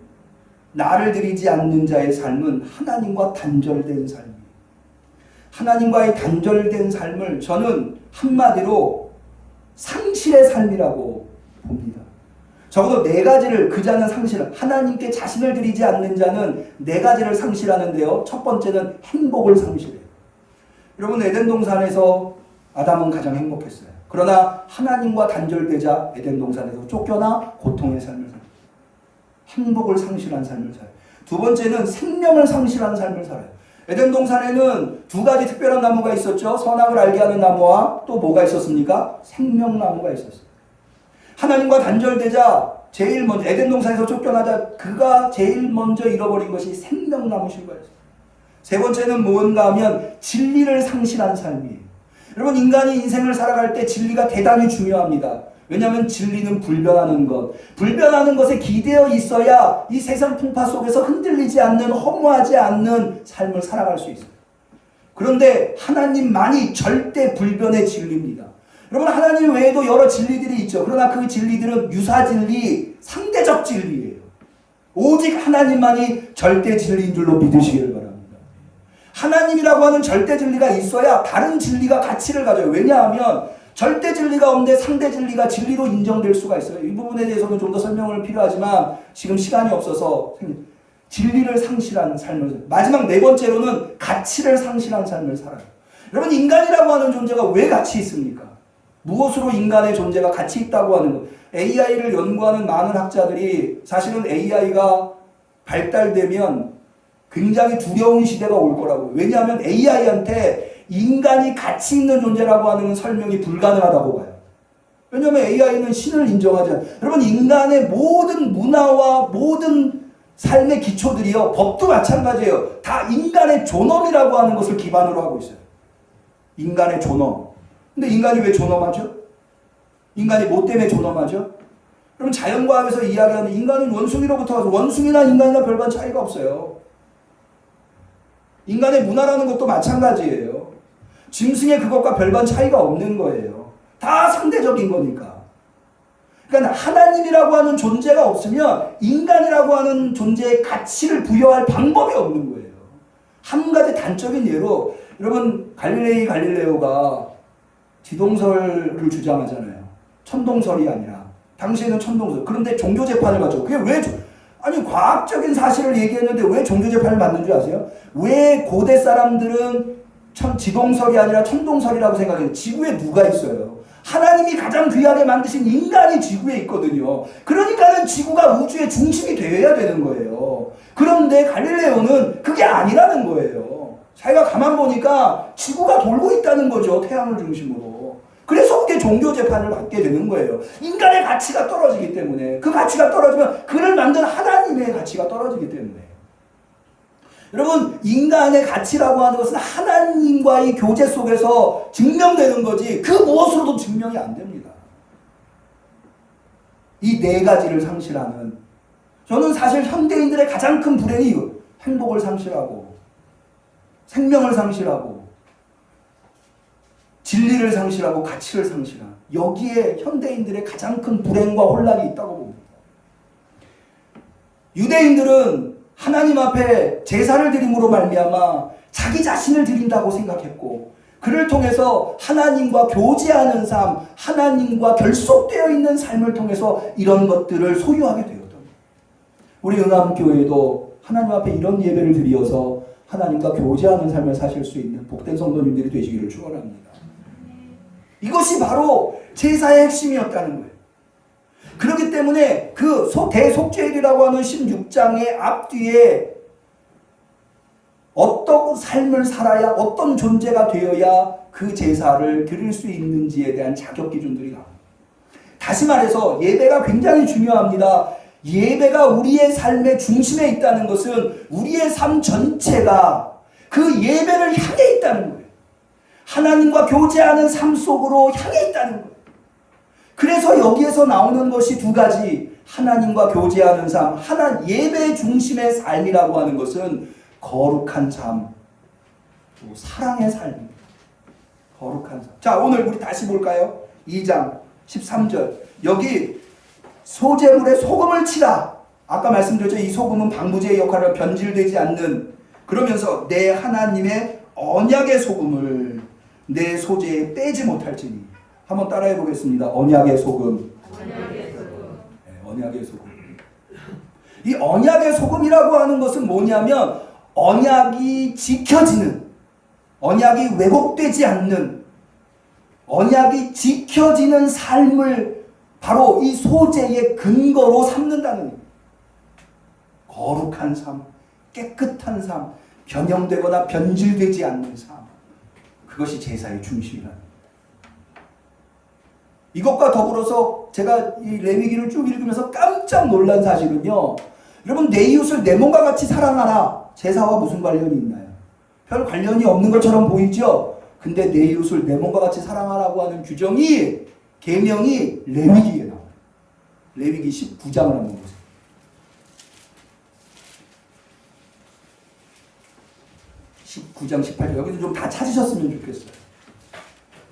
나를 드리지 않는 자의 삶은 하나님과 단절된 삶이에요. 하나님과의 단절된 삶을 저는 한마디로 상실의 삶이라고 봅니다. 적어도 네 가지를, 그 자는 상실, 하나님께 자신을 드리지 않는 자는 네 가지를 상실하는데요. 첫 번째는 행복을 상실해요. 여러분, 에덴 동산에서 아담은 가장 행복했어요. 그러나 하나님과 단절되자 에덴 동산에서 쫓겨나 고통의 삶을 살아요. 행복을 상실한 삶을 살아요. 두 번째는 생명을 상실한 삶을 살아요. 에덴 동산에는 두 가지 특별한 나무가 있었죠. 선악을 알게 하는 나무와 또 뭐가 있었습니까? 생명나무가 있었어요. 하나님과 단절되자 제일 먼저 에덴 동산에서 쫓겨나자 그가 제일 먼저 잃어버린 것이 생명나무 실과였어요. 세 번째는 뭔가 하면 진리를 상실한 삶이에요. 여러분, 인간이 인생을 살아갈 때 진리가 대단히 중요합니다. 왜냐하면 진리는 불변하는 것, 불변하는 것에 기대어 있어야 이 세상 풍파 속에서 흔들리지 않는, 허무하지 않는 삶을 살아갈 수 있어요. 그런데 하나님만이 절대 불변의 진리입니다. 여러분, 하나님 외에도 여러 진리들이 있죠. 그러나 그 진리들은 유사진리, 상대적 진리예요. 오직 하나님만이 절대 진리인 줄로 믿으시기를 바랍니다. 하나님이라고 하는 절대 진리가 있어야 다른 진리가 가치를 가져요. 왜냐하면 절대 진리가 없는데 상대 진리가 진리로 인정될 수가 있어요. 이 부분에 대해서는 좀 더 설명을 필요하지만 지금 시간이 없어서 진리를 상실한 삶을, 마지막 네 번째로는 가치를 상실한 삶을 살아요. 여러분, 인간이라고 하는 존재가 왜 가치 있습니까? 무엇으로 인간의 존재가 가치 있다고 하는 것? AI를 연구하는 많은 학자들이 사실은 AI가 발달되면 굉장히 두려운 시대가 올 거라고. 왜냐하면 AI한테 인간이 가치 있는 존재라고 하는 설명이 불가능하다고 봐요. 왜냐하면 AI는 신을 인정하지 않아요. 여러분, 인간의 모든 문화와 모든 삶의 기초들이요, 법도 마찬가지예요. 다 인간의 존엄이라고 하는 것을 기반으로 하고 있어요. 인간의 존엄. 근데 인간이 왜 존엄하죠? 인간이 뭐 때문에 존엄하죠? 그럼 자연과학에서 이야기하는 인간은 원숭이로부터 와서 원숭이나 인간이나 별반 차이가 없어요. 인간의 문화라는 것도 마찬가지예요. 짐승의 그것과 별반 차이가 없는 거예요. 다 상대적인 거니까. 그러니까 하나님이라고 하는 존재가 없으면 인간이라고 하는 존재의 가치를 부여할 방법이 없는 거예요. 한 가지 단적인 예로, 여러분, 갈릴레오가 지동설을 주장하잖아요. 천동설이 아니라. 당시에는 천동설. 그런데 종교재판을 받죠. 그게 왜, 아니, 과학적인 사실을 얘기했는데 왜 종교재판을 받는 줄 아세요? 왜 고대 사람들은 지동설이 아니라 천동설이라고 생각해요? 지구에 누가 있어요? 하나님이 가장 귀하게 만드신 인간이 지구에 있거든요. 그러니까는 지구가 우주의 중심이 되어야 되는 거예요. 그런데 갈릴레오는 그게 아니라는 거예요. 자기가 가만 보니까 지구가 돌고 있다는 거죠. 태양을 중심으로. 그래서 그게 종교 재판을 받게 되는 거예요. 인간의 가치가 떨어지기 때문에. 그 가치가 떨어지면 그를 만든 하나님의 가치가 떨어지기 때문에. 여러분, 인간의 가치라고 하는 것은 하나님과의 교제 속에서 증명되는 거지 그 무엇으로도 증명이 안 됩니다. 이 네 가지를 상실하는, 저는 사실 현대인들의 가장 큰 불행이 이거, 행복을 상실하고 생명을 상실하고 진리를 상실하고 가치를 상실한, 여기에 현대인들의 가장 큰 불행과 혼란이 있다고 봅니다. 유대인들은 하나님 앞에 제사를 드림으로 말미암아 자기 자신을 드린다고 생각했고, 그를 통해서 하나님과 교제하는 삶, 하나님과 결속되어 있는 삶을 통해서 이런 것들을 소유하게 되었던 거예요. 우리 응암교회도 하나님 앞에 이런 예배를 드리어서 하나님과 교제하는 삶을 사실 수 있는 복된 성도님들이 되시기를 축원합니다. 이것이 바로 제사의 핵심이었다는 거예요. 그렇기 때문에 그 대속죄일이라고 하는 16장의 앞뒤에 어떤 삶을 살아야, 어떤 존재가 되어야 그 제사를 드릴 수 있는지에 대한 자격 기준들이 나옵니다. 다시 말해서 예배가 굉장히 중요합니다. 예배가 우리의 삶의 중심에 있다는 것은 우리의 삶 전체가 그 예배를 향해 있다는 거예요. 하나님과 교제하는 삶 속으로 향해 있다는 거예요. 그래서 여기에서 나오는 것이 두 가지, 하나님과 교제하는 삶, 예배 중심의 삶이라고 하는 것은 거룩한 삶, 또 사랑의 삶입니다. 거룩한 삶. 자, 오늘 우리 다시 볼까요? 2장 13절. 여기 소재물에 소금을 치라. 아까 말씀드렸죠. 이 소금은 방부제의 역할을 변질되지 않는, 그러면서 내 하나님의 언약의 소금을 내 소재에 빼지 못할지니. 한번 따라해 보겠습니다. 언약의 소금. 언약의 소금. 네, 언약의 소금. 이 언약의 소금이라고 하는 것은 뭐냐면 언약이 지켜지는, 언약이 왜곡되지 않는, 언약이 지켜지는 삶을 바로 이 소재의 근거로 삼는다는, 거룩한 삶, 깨끗한 삶, 변형되거나 변질되지 않는 삶, 그것이 제사의 중심이라는 거예요. 이것과 더불어서 제가 이 레위기를 쭉 읽으면서 깜짝 놀란 사실은요, 여러분, 내 이웃을 내 몸과 같이 사랑하라, 제사와 무슨 관련이 있나요? 별 관련이 없는 것처럼 보이죠? 근데 내 이웃을 내 몸과 같이 사랑하라고 하는 규정이, 계명이 레위기에 나와요. 레위기 19장을 한번 보세요. 19장 18절, 여기도 좀 다 찾으셨으면 좋겠어요.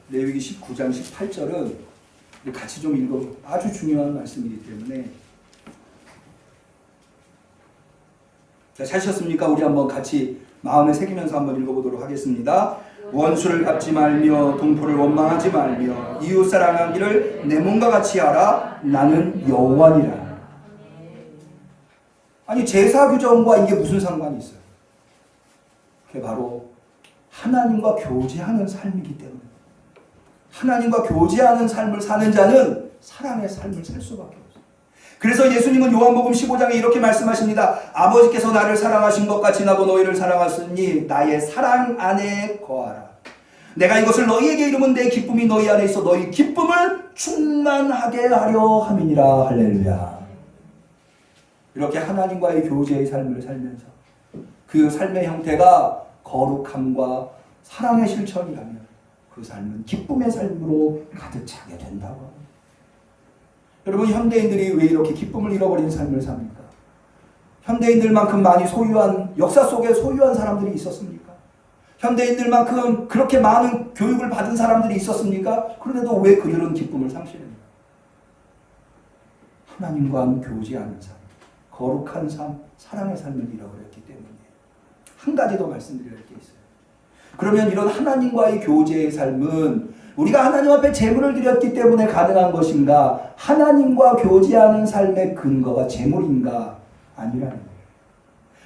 레위기 19장 18절은 같이 좀 읽어, 아주 중요한 말씀이기 때문에. 자, 찾으셨습니까? 우리 한번 같이 마음에 새기면서 한번 읽어보도록 하겠습니다. 원수를 갚지 말며 동포를 원망하지 말며 이웃 사랑하기를 내 몸과 같이 하라. 나는 여호와니라. 아니, 제사 규정과 이게 무슨 상관이 있어요? 그게 바로 하나님과 교제하는 삶이기 때문에, 하나님과 교제하는 삶을 사는 자는 사랑의 삶을 살 수밖에 없어요. 그래서 예수님은 요한복음 15장에 이렇게 말씀하십니다. 아버지께서 나를 사랑하신 것 같이 나도 너희를 사랑하였으니 나의 사랑 안에 거하라. 내가 이것을 너희에게 이루면 내 기쁨이 너희 안에 있어 너희 기쁨을 충만하게 하려 함이니라. 할렐루야. 이렇게 하나님과의 교제의 삶을 살면서 그 삶의 형태가 거룩함과 사랑의 실천이라면 그 삶은 기쁨의 삶으로 가득 차게 된다고 합니다. 여러분, 현대인들이 왜 이렇게 기쁨을 잃어버린 삶을 삽니까? 현대인들만큼 많이 소유한, 역사 속에 소유한 사람들이 있었습니까? 현대인들만큼 그렇게 많은 교육을 받은 사람들이 있었습니까? 그런데도 왜 그들은 기쁨을 상실합니까? 하나님과 교제하는 삶, 거룩한 삶, 사랑의 삶을 잃어버렸기 때문이에요. 한 가지 더 말씀드릴 게 있어요. 그러면 이런 하나님과의 교제의 삶은 우리가 하나님 앞에 제물을 드렸기 때문에 가능한 것인가? 하나님과 교제하는 삶의 근거가 제물인가? 아니라는 거예요.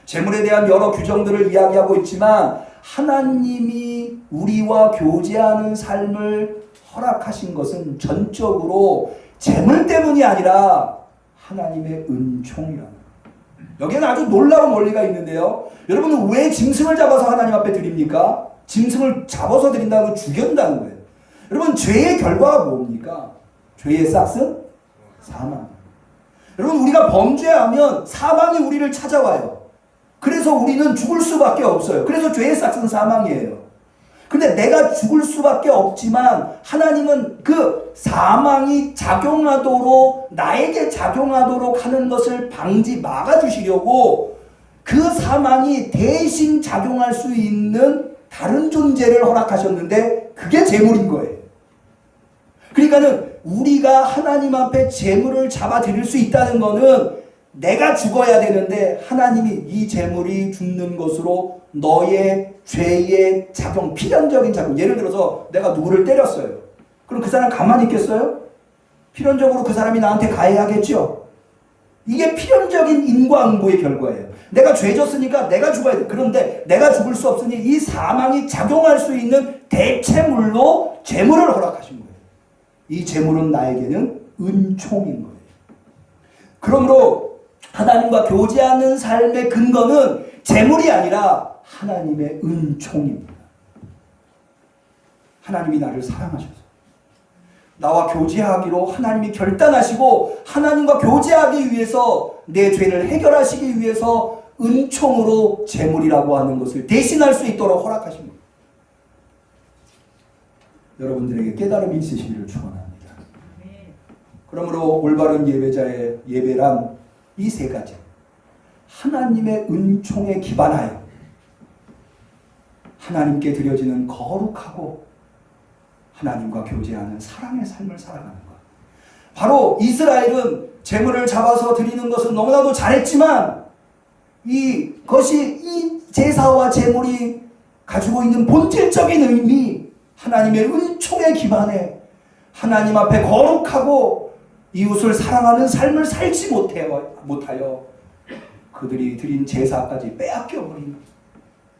제물에 대한 여러 규정들을 이야기하고 있지만 하나님이 우리와 교제하는 삶을 허락하신 것은 전적으로 제물 때문이 아니라 하나님의 은총이라는 거예요. 여기에는 아주 놀라운 원리가 있는데요. 여러분은 왜 짐승을 잡아서 하나님 앞에 드립니까? 짐승을 잡아서 드린다는 건 죽였다는 거예요. 여러분, 죄의 결과가 뭡니까? 죄의 싹은 사망. 여러분, 우리가 범죄하면 사망이 우리를 찾아와요. 그래서 우리는 죽을 수밖에 없어요. 그래서 죄의 싹은 사망이에요. 근데 내가 죽을 수밖에 없지만 하나님은 그 사망이 작용하도록, 나에게 작용하도록 하는 것을 막아주시려고 그 사망이 대신 작용할 수 있는 다른 존재를 허락하셨는데 그게 제물인 거예요. 그러니까는 우리가 하나님 앞에 제물을 잡아 드릴 수 있다는 거는 내가 죽어야 되는데 하나님이 이 제물이 죽는 것으로 너의 죄의 작용, 필연적인 작용, 예를 들어서 내가 누구를 때렸어요. 그럼 그 사람 가만히 있겠어요? 필연적으로 그 사람이 나한테 가해하겠죠. 이게 필연적인 인과응보의 결과예요. 내가 죄 졌으니까 내가 죽어야 돼. 그런데 내가 죽을 수 없으니 이 사망이 작용할 수 있는 대체물로 제물을 허락하신 거예요. 이 제물은 나에게는 은총인 거예요. 그러므로 하나님과 교제하는 삶의 근거는 제물이 아니라 하나님의 은총입니다. 하나님이 나를 사랑하셔서 나와 교제하기로 하나님이 결단하시고 하나님과 교제하기 위해서 내 죄를 해결하시기 위해서 은총으로 제물이라고 하는 것을 대신할 수 있도록 허락하신 겁니다. 여러분들에게 깨달음이 있으시기를 축원합니다. 그러므로 올바른 예배자의 예배란 이 세 가지, 하나님의 은총에 기반하여 하나님께 드려지는 거룩하고 하나님과 교제하는 사랑의 삶을 살아가는 것. 바로 이스라엘은 제물을 잡아서 드리는 것은 너무나도 잘했지만 이것이 이 제사와 제물이 가지고 있는 본질적인 의미, 하나님의 은총에 기반해 하나님 앞에 거룩하고 이웃을 사랑하는 삶을 살지 못하여 그들이 드린 제사까지 빼앗겨버린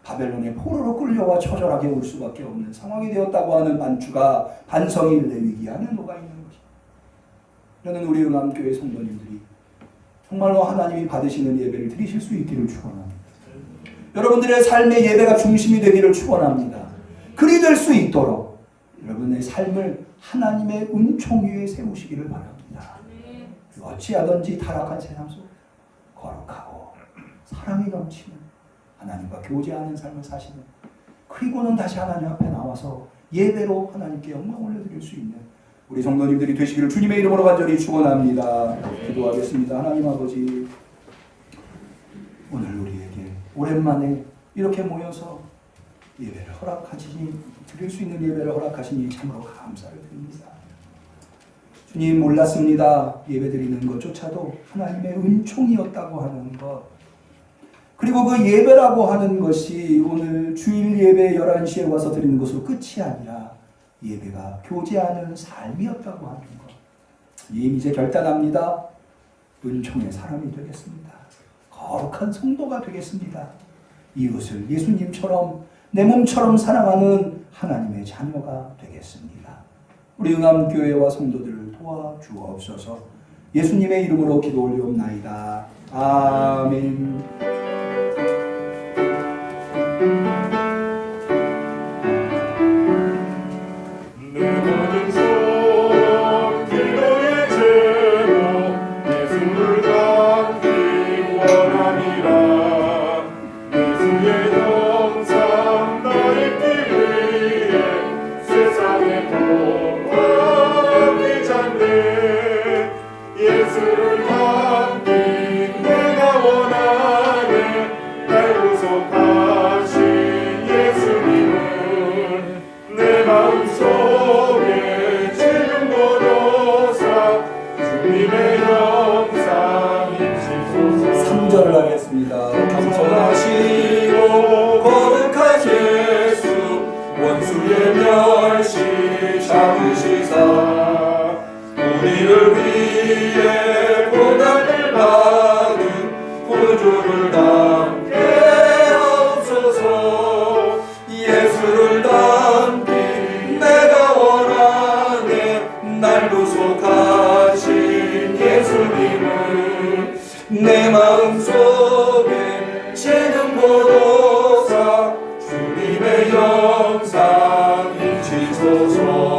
바벨론의 포로로 끌려와 처절하게 올 수밖에 없는 상황이 되었다고 하는 반성이 레위기 안에 녹아 있는 것입니다. 저는 우리 응암교회 성도님들이 정말로 하나님이 받으시는 예배를 드리실 수 있기를 축원합니다. 여러분들의 삶의 예배가 중심이 되기를 축원합니다. 그리 될 수 있도록 여러분의 삶을 하나님의 은총 위에 세우시기를 바랍니다. 어찌하든지 타락한 세상 속 거룩하고 사랑이 넘치는 하나님과 교제하는 삶을 사시는, 그리고는 다시 하나님 앞에 나와서 예배로 하나님께 영광 올려드릴 수 있는 우리 성도님들이 되시기를 주님의 이름으로 간절히 축원합니다. 기도하겠습니다. 하나님 아버지, 오늘 우리에게 오랜만에 이렇게 모여서 예배를 허락하시니, 드릴 수 있는 예배를 허락하시니 참으로 감사를 드립니다. 주님, 몰랐습니다. 예배 드리는 것조차도 하나님의 은총이었다고 하는 것, 그리고 그 예배라고 하는 것이 오늘 주일 예배 11시에 와서 드리는 것으로 끝이 아니라 예배가 교제하는 삶이었다고 하는 것, 이제 결단합니다. 은총의 사람이 되겠습니다. 거룩한 성도가 되겠습니다. 이웃을 예수님처럼 내 몸처럼 사랑하는 하나님의 자녀가 되겠습니다. 우리 응암교회와 성도들을 도와주옵소서. 예수님의 이름으로 기도 올리옵나이다. 아멘. 내 마음속에 지는 보도사 주님의 영상 인치소서.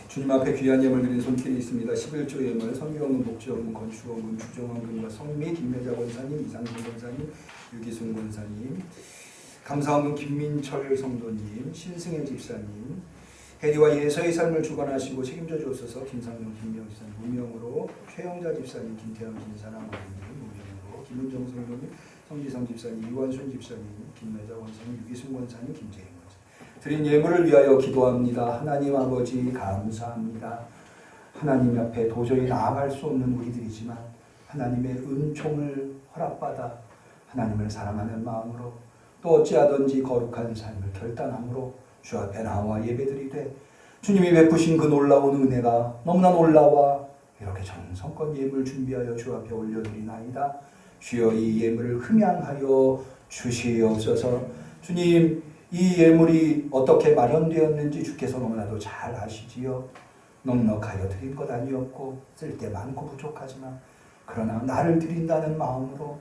주님 앞에 귀한 예물 드린 손길이 있습니다. 11조 예물, 성경은, 목지원금, 건축원금, 주정원금과 성미, 김매자 권사님, 이상준 권사님, 유기순 권사님, 감사원금 김민철 성도님, 신승혜 집사님, 혜리와 예서의 삶을 주관하시고 책임져 주옵소서. 김상명, 김명 집사님, 무명으로 최영자 집사님, 김태현, 김사랑 어머님, 무명으로 김은정 성도님, 성지성 집사님, 이완순 집사님, 김매자 권사님, 유기순 권사님, 김재인 권사님, 드린 예물을 위하여 기도합니다. 하나님 아버지, 감사합니다. 하나님 앞에 도저히 나아갈 수 없는 우리들이지만 하나님의 은총을 허락받아 하나님을 사랑하는 마음으로, 또 어찌하든지 거룩한 삶을 결단함으로 주 앞에 나와 예배드리되 주님이 베푸신 그 놀라운 은혜가 너무나 놀라와 이렇게 정성껏 예물 준비하여 주 앞에 올려드리나이다. 주여, 이 예물을 흠양하여 주시옵소서. 주님, 이 예물이 어떻게 마련되었는지 주께서 너무나도 잘 아시지요. 넉넉하여 드린 것 아니었고 쓸데 많고 부족하지만 그러나 나를 드린다는 마음으로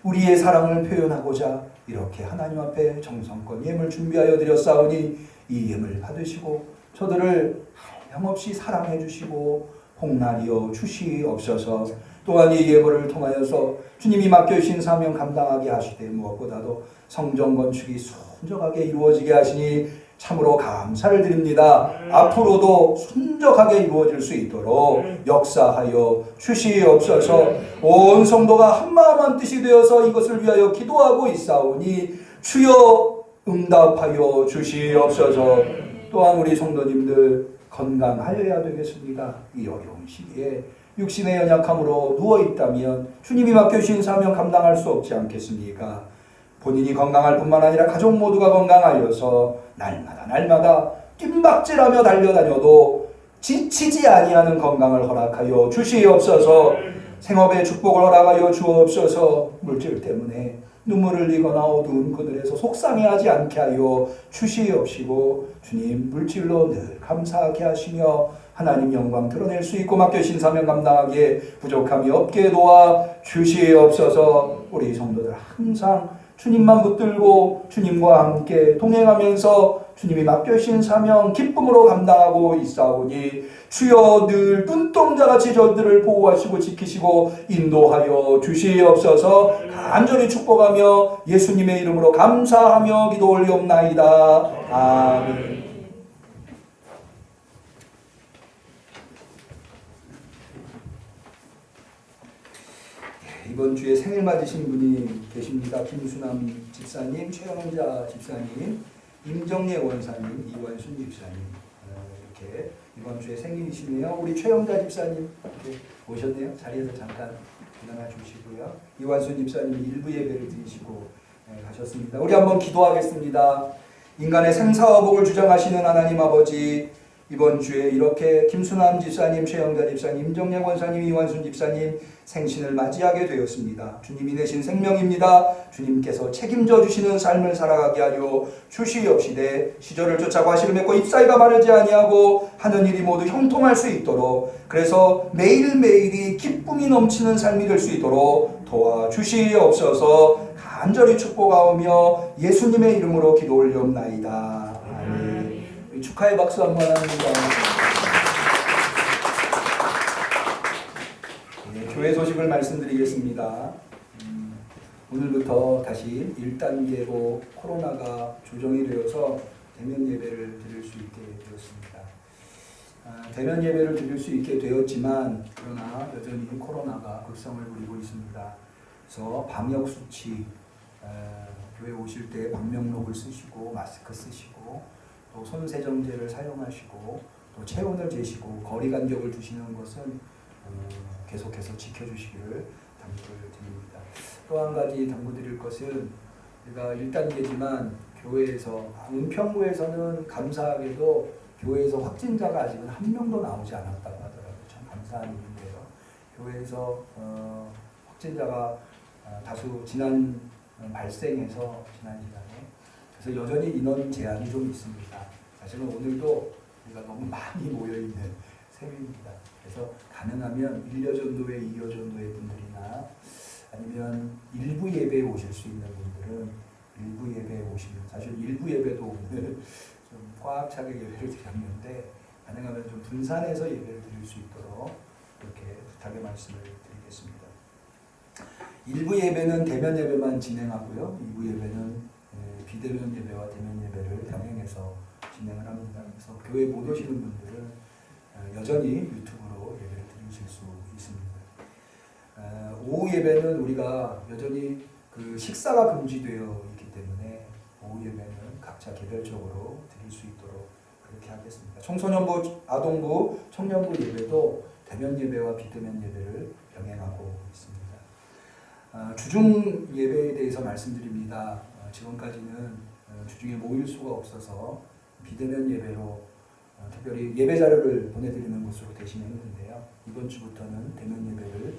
우리의 사랑을 표현하고자 이렇게 하나님 앞에 정성껏 예물 준비하여 드렸사오니 이 예물 받으시고 저들을 한량없이 사랑해 주시고 복날이여 주시옵소서. 또한 이 예물을 통하여서 주님이 맡겨주신 사명 감당하게 하시되 무엇보다도 성전 건축이 순적하게 이루어지게 하시니 참으로 감사를 드립니다. 앞으로도 순적하게 이루어질 수 있도록 역사하여 주시옵소서. 온 성도가 한마음 한뜻이 되어서 이것을 위하여 기도하고 있사오니 주여 응답하여 주시옵소서. 또한 우리 성도님들 건강하여야 되겠습니다. 이 어려운 시기에 육신의 연약함으로 누워있다면 주님이 맡겨주신 사명 감당할 수 없지 않겠습니까? 본인이 건강할 뿐만 아니라 가족 모두가 건강하여서 날마다 뜀박질하며 달려다녀도 지치지 아니하는 건강을 허락하여 주시옵소서. 생업의 축복을 허락하여 주옵소서. 물질 때문에 눈물을 흘리거나 어두운 그늘에서 속상해하지 않게 하여 주시옵시고 주님 물질로 늘 감사하게 하시며 하나님 영광 드러낼 수 있고 맡겨신 사명 감당하기에 부족함이 없게 도와 주시옵소서. 우리 성도들 항상 주님만 붙들고 주님과 함께 동행하면서 주님이 맡겨신 사명 기쁨으로 감당하고 있사오니 주여 늘 눈동자같이 저들을 보호하시고 지키시고 인도하여 주시옵소서. 간절히 축복하며 예수님의 이름으로 감사하며 기도 올리옵나이다. 아멘. 이번 주에 생일 맞으신 분이 계십니다. 김수남 집사님, 최영자 집사님, 임정예 원사님, 이완순 집사님, 이렇게 이번 주에 생일이시네요. 우리 최영자 집사님 이렇게 오셨네요. 자리에서 잠깐 일어나 주시고요. 이완순 집사님 일부 예배를 드리시고 가셨습니다. 우리 한번 기도하겠습니다. 인간의 생사와 복을 주장하시는 하나님 아버지, 이번 주에 이렇게 김수남 집사님, 최영자 집사님, 임정래 권사님, 이완순 집사님 생신을 맞이하게 되었습니다. 주님이 내신 생명입니다. 주님께서 책임져 주시는 삶을 살아가게 하여 주시옵시되 시절을 쫓아 과실을 맺고 잎사이가 마르지 아니하고 하는 일이 모두 형통할 수 있도록, 그래서 매일매일이 기쁨이 넘치는 삶이 될 수 있도록 도와주시옵소서. 간절히 축복하오며 예수님의 이름으로 기도 올리옵나이다. 아멘. 축하의 박수 한번 합니다. 네, 교회 소식을 말씀드리겠습니다. 오늘부터 다시 1단계로 코로나가 조정이 되어서 대면 예배를 드릴 수 있게 되었습니다. 대면 예배를 드릴 수 있게 되었지만 그러나 여전히 코로나가 극성을 부리고 있습니다. 그래서 방역 수치, 교회 오실 때 방명록을 쓰시고 마스크 쓰시고 또 손세정제를 사용하시고 또 체온을 재시고 거리 간격을 두시는 것은 계속해서 지켜주시기를 당부를 드립니다. 또 한 가지 당부드릴 것은 우리가 1단계지만 교회에서 은평구에서는 감사하게도 교회에서 확진자가 아직은 한 명도 나오지 않았다고 하더라고요. 참 감사한 일인데요. 교회에서 확진자가 다수 발생해서 지난 시간에 그래서 여전히 인원 제한이 좀 있습니다. 사실은 오늘도 우리가 너무 많이 모여있는 셈입니다. 그래서 가능하면 1여 전도회, 2여 전도회 분들이나 아니면 일부 예배에 오실 수 있는 분들은 일부 예배에 오시면, 사실 일부 예배도 오늘 좀 꽉 차게 예배를 드렸는데 가능하면 좀 분산해서 예배를 드릴 수 있도록 이렇게 부탁의 말씀을 드리겠습니다. 일부 예배는 대면 예배만 진행하고요. 2부 예배는 비대면 예배와 대면 예배를 병행해서 진행을 합니다. 그래서 교회 못 오시는 분들은 여전히 유튜브로 예배를 드리실 수 있습니다. 오후 예배는 우리가 여전히 그 식사가 금지되어 있기 때문에 오후 예배는 각자 개별적으로 드릴 수 있도록 그렇게 하겠습니다. 청소년부, 아동부, 청년부 예배도 대면 예배와 비대면 예배를 병행하고 있습니다. 주중 예배에 대해서 말씀드립니다. 지금까지는 주중에 모일 수가 없어서 비대면 예배로 특별히 예배 자료를 보내드리는 것으로 대신했는데요. 이번 주부터는 대면 예배를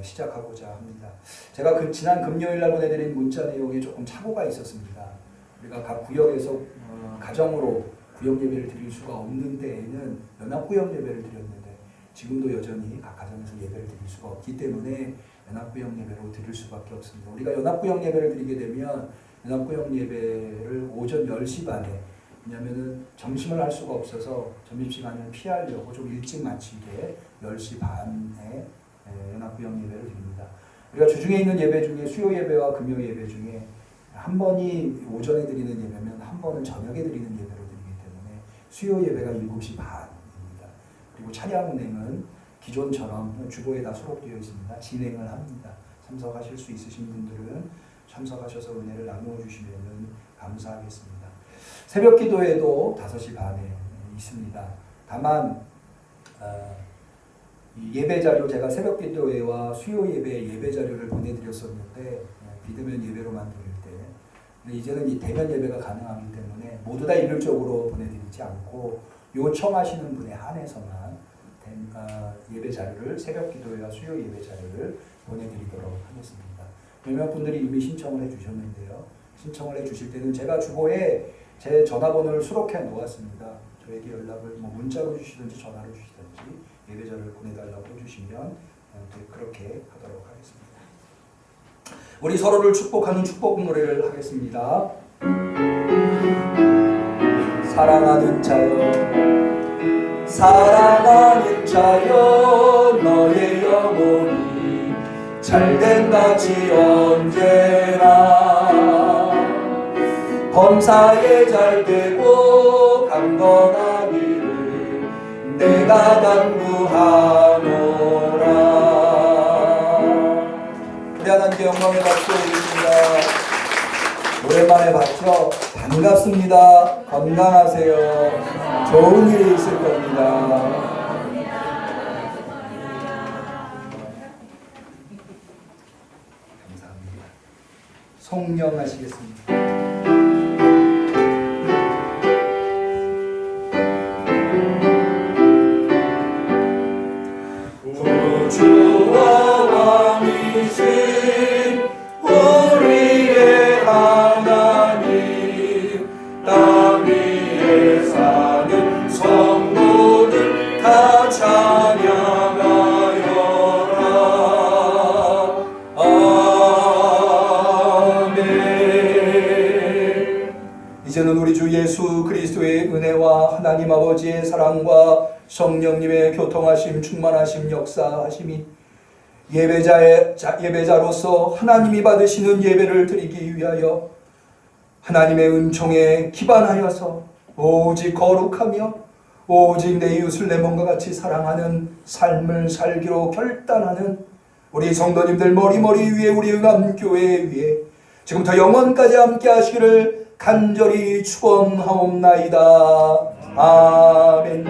시작하고자 합니다. 제가 지난 금요일 날 보내드린 문자 내용에 조금 착오가 있었습니다. 우리가 각 구역에서 가정으로 구역 예배를 드릴 수가 없는 때에는 연합구역 예배를 드렸는데 지금도 여전히 각 가정에서 예배를 드릴 수가 없기 때문에 연합구역 예배로 드릴 수밖에 없습니다. 우리가 연합구역 예배를 드리게 되면 연합구역 예배를 오전 10시 반에, 왜냐하면 점심을 할 수가 없어서 점심시간을 피하려고 좀 일찍 마치게 10시 반에 연합구역 예배를 드립니다. 우리가 주중에 있는 예배 중에 수요 예배와 금요 예배 중에 한 번이 오전에 드리는 예배면 한 번은 저녁에 드리는 예배로 드리기 때문에 수요 예배가 7시 반입니다. 그리고 차량 운행은 기존처럼 주보에 다 수록되어 있습니다. 진행을 합니다. 참석하실 수 있으신 분들은 참석하셔서 은혜를 나누어 주시면 감사하겠습니다. 새벽 기도회도 5시 반에 있습니다. 다만 예배 자료, 제가 새벽 기도회와 수요 예배 예배 자료를 보내드렸었는데 비대면 예배로만 드릴 때, 근데 이제는 이 대면 예배가 가능하기 때문에 모두 다 일률적으로 보내드리지 않고 요청하시는 분에 한해서만 예배 자료를 새벽 기도회와 수요 예배 자료를 보내드리도록 하겠습니다. 몇몇 분들이 이미 신청을 해주셨는데요. 신청을 해주실 때는 제가 주보에 제 전화번호를 수록해 놓았습니다. 저에게 연락을 문자로 주시든지 전화로 주시든지 예배자를 보내달라고 해주시면 그렇게 하도록 하겠습니다. 우리 서로를 축복하는 축복 노래를 하겠습니다. 사랑하는 자여, 사랑하는 자여, 너의 영혼이 잘된같이 언제나 범사에 잘되고 강건하기를 내가 간구하노라. 우리 하나님께 영광의 박수 올리십니다. 오랜만에 봤죠? 반갑습니다. 건강하세요. 좋은 일이 있을 겁니다. 감사합니다. 송영하시겠습니다. 주와 왕이신 우리의 하나님, 땅 위에 사는 성도들 다 찬양하여라. 아멘. 이제는 우리 주 예수 그리스도의 은혜와 하나님 아버지의 사랑과 성령님의 교통하심, 충만하심, 역사하심이 예배자로서 하나님이 받으시는 예배를 드리기 위하여 하나님의 은총에 기반하여서 오직 거룩하며 오직 내 이웃을 내 몸과 같이 사랑하는 삶을 살기로 결단하는 우리 성도님들 머리머리 위에 우리 응암교회 위에 지금부터 영원까지 함께 하시기를 간절히 축원하옵나이다. 아멘.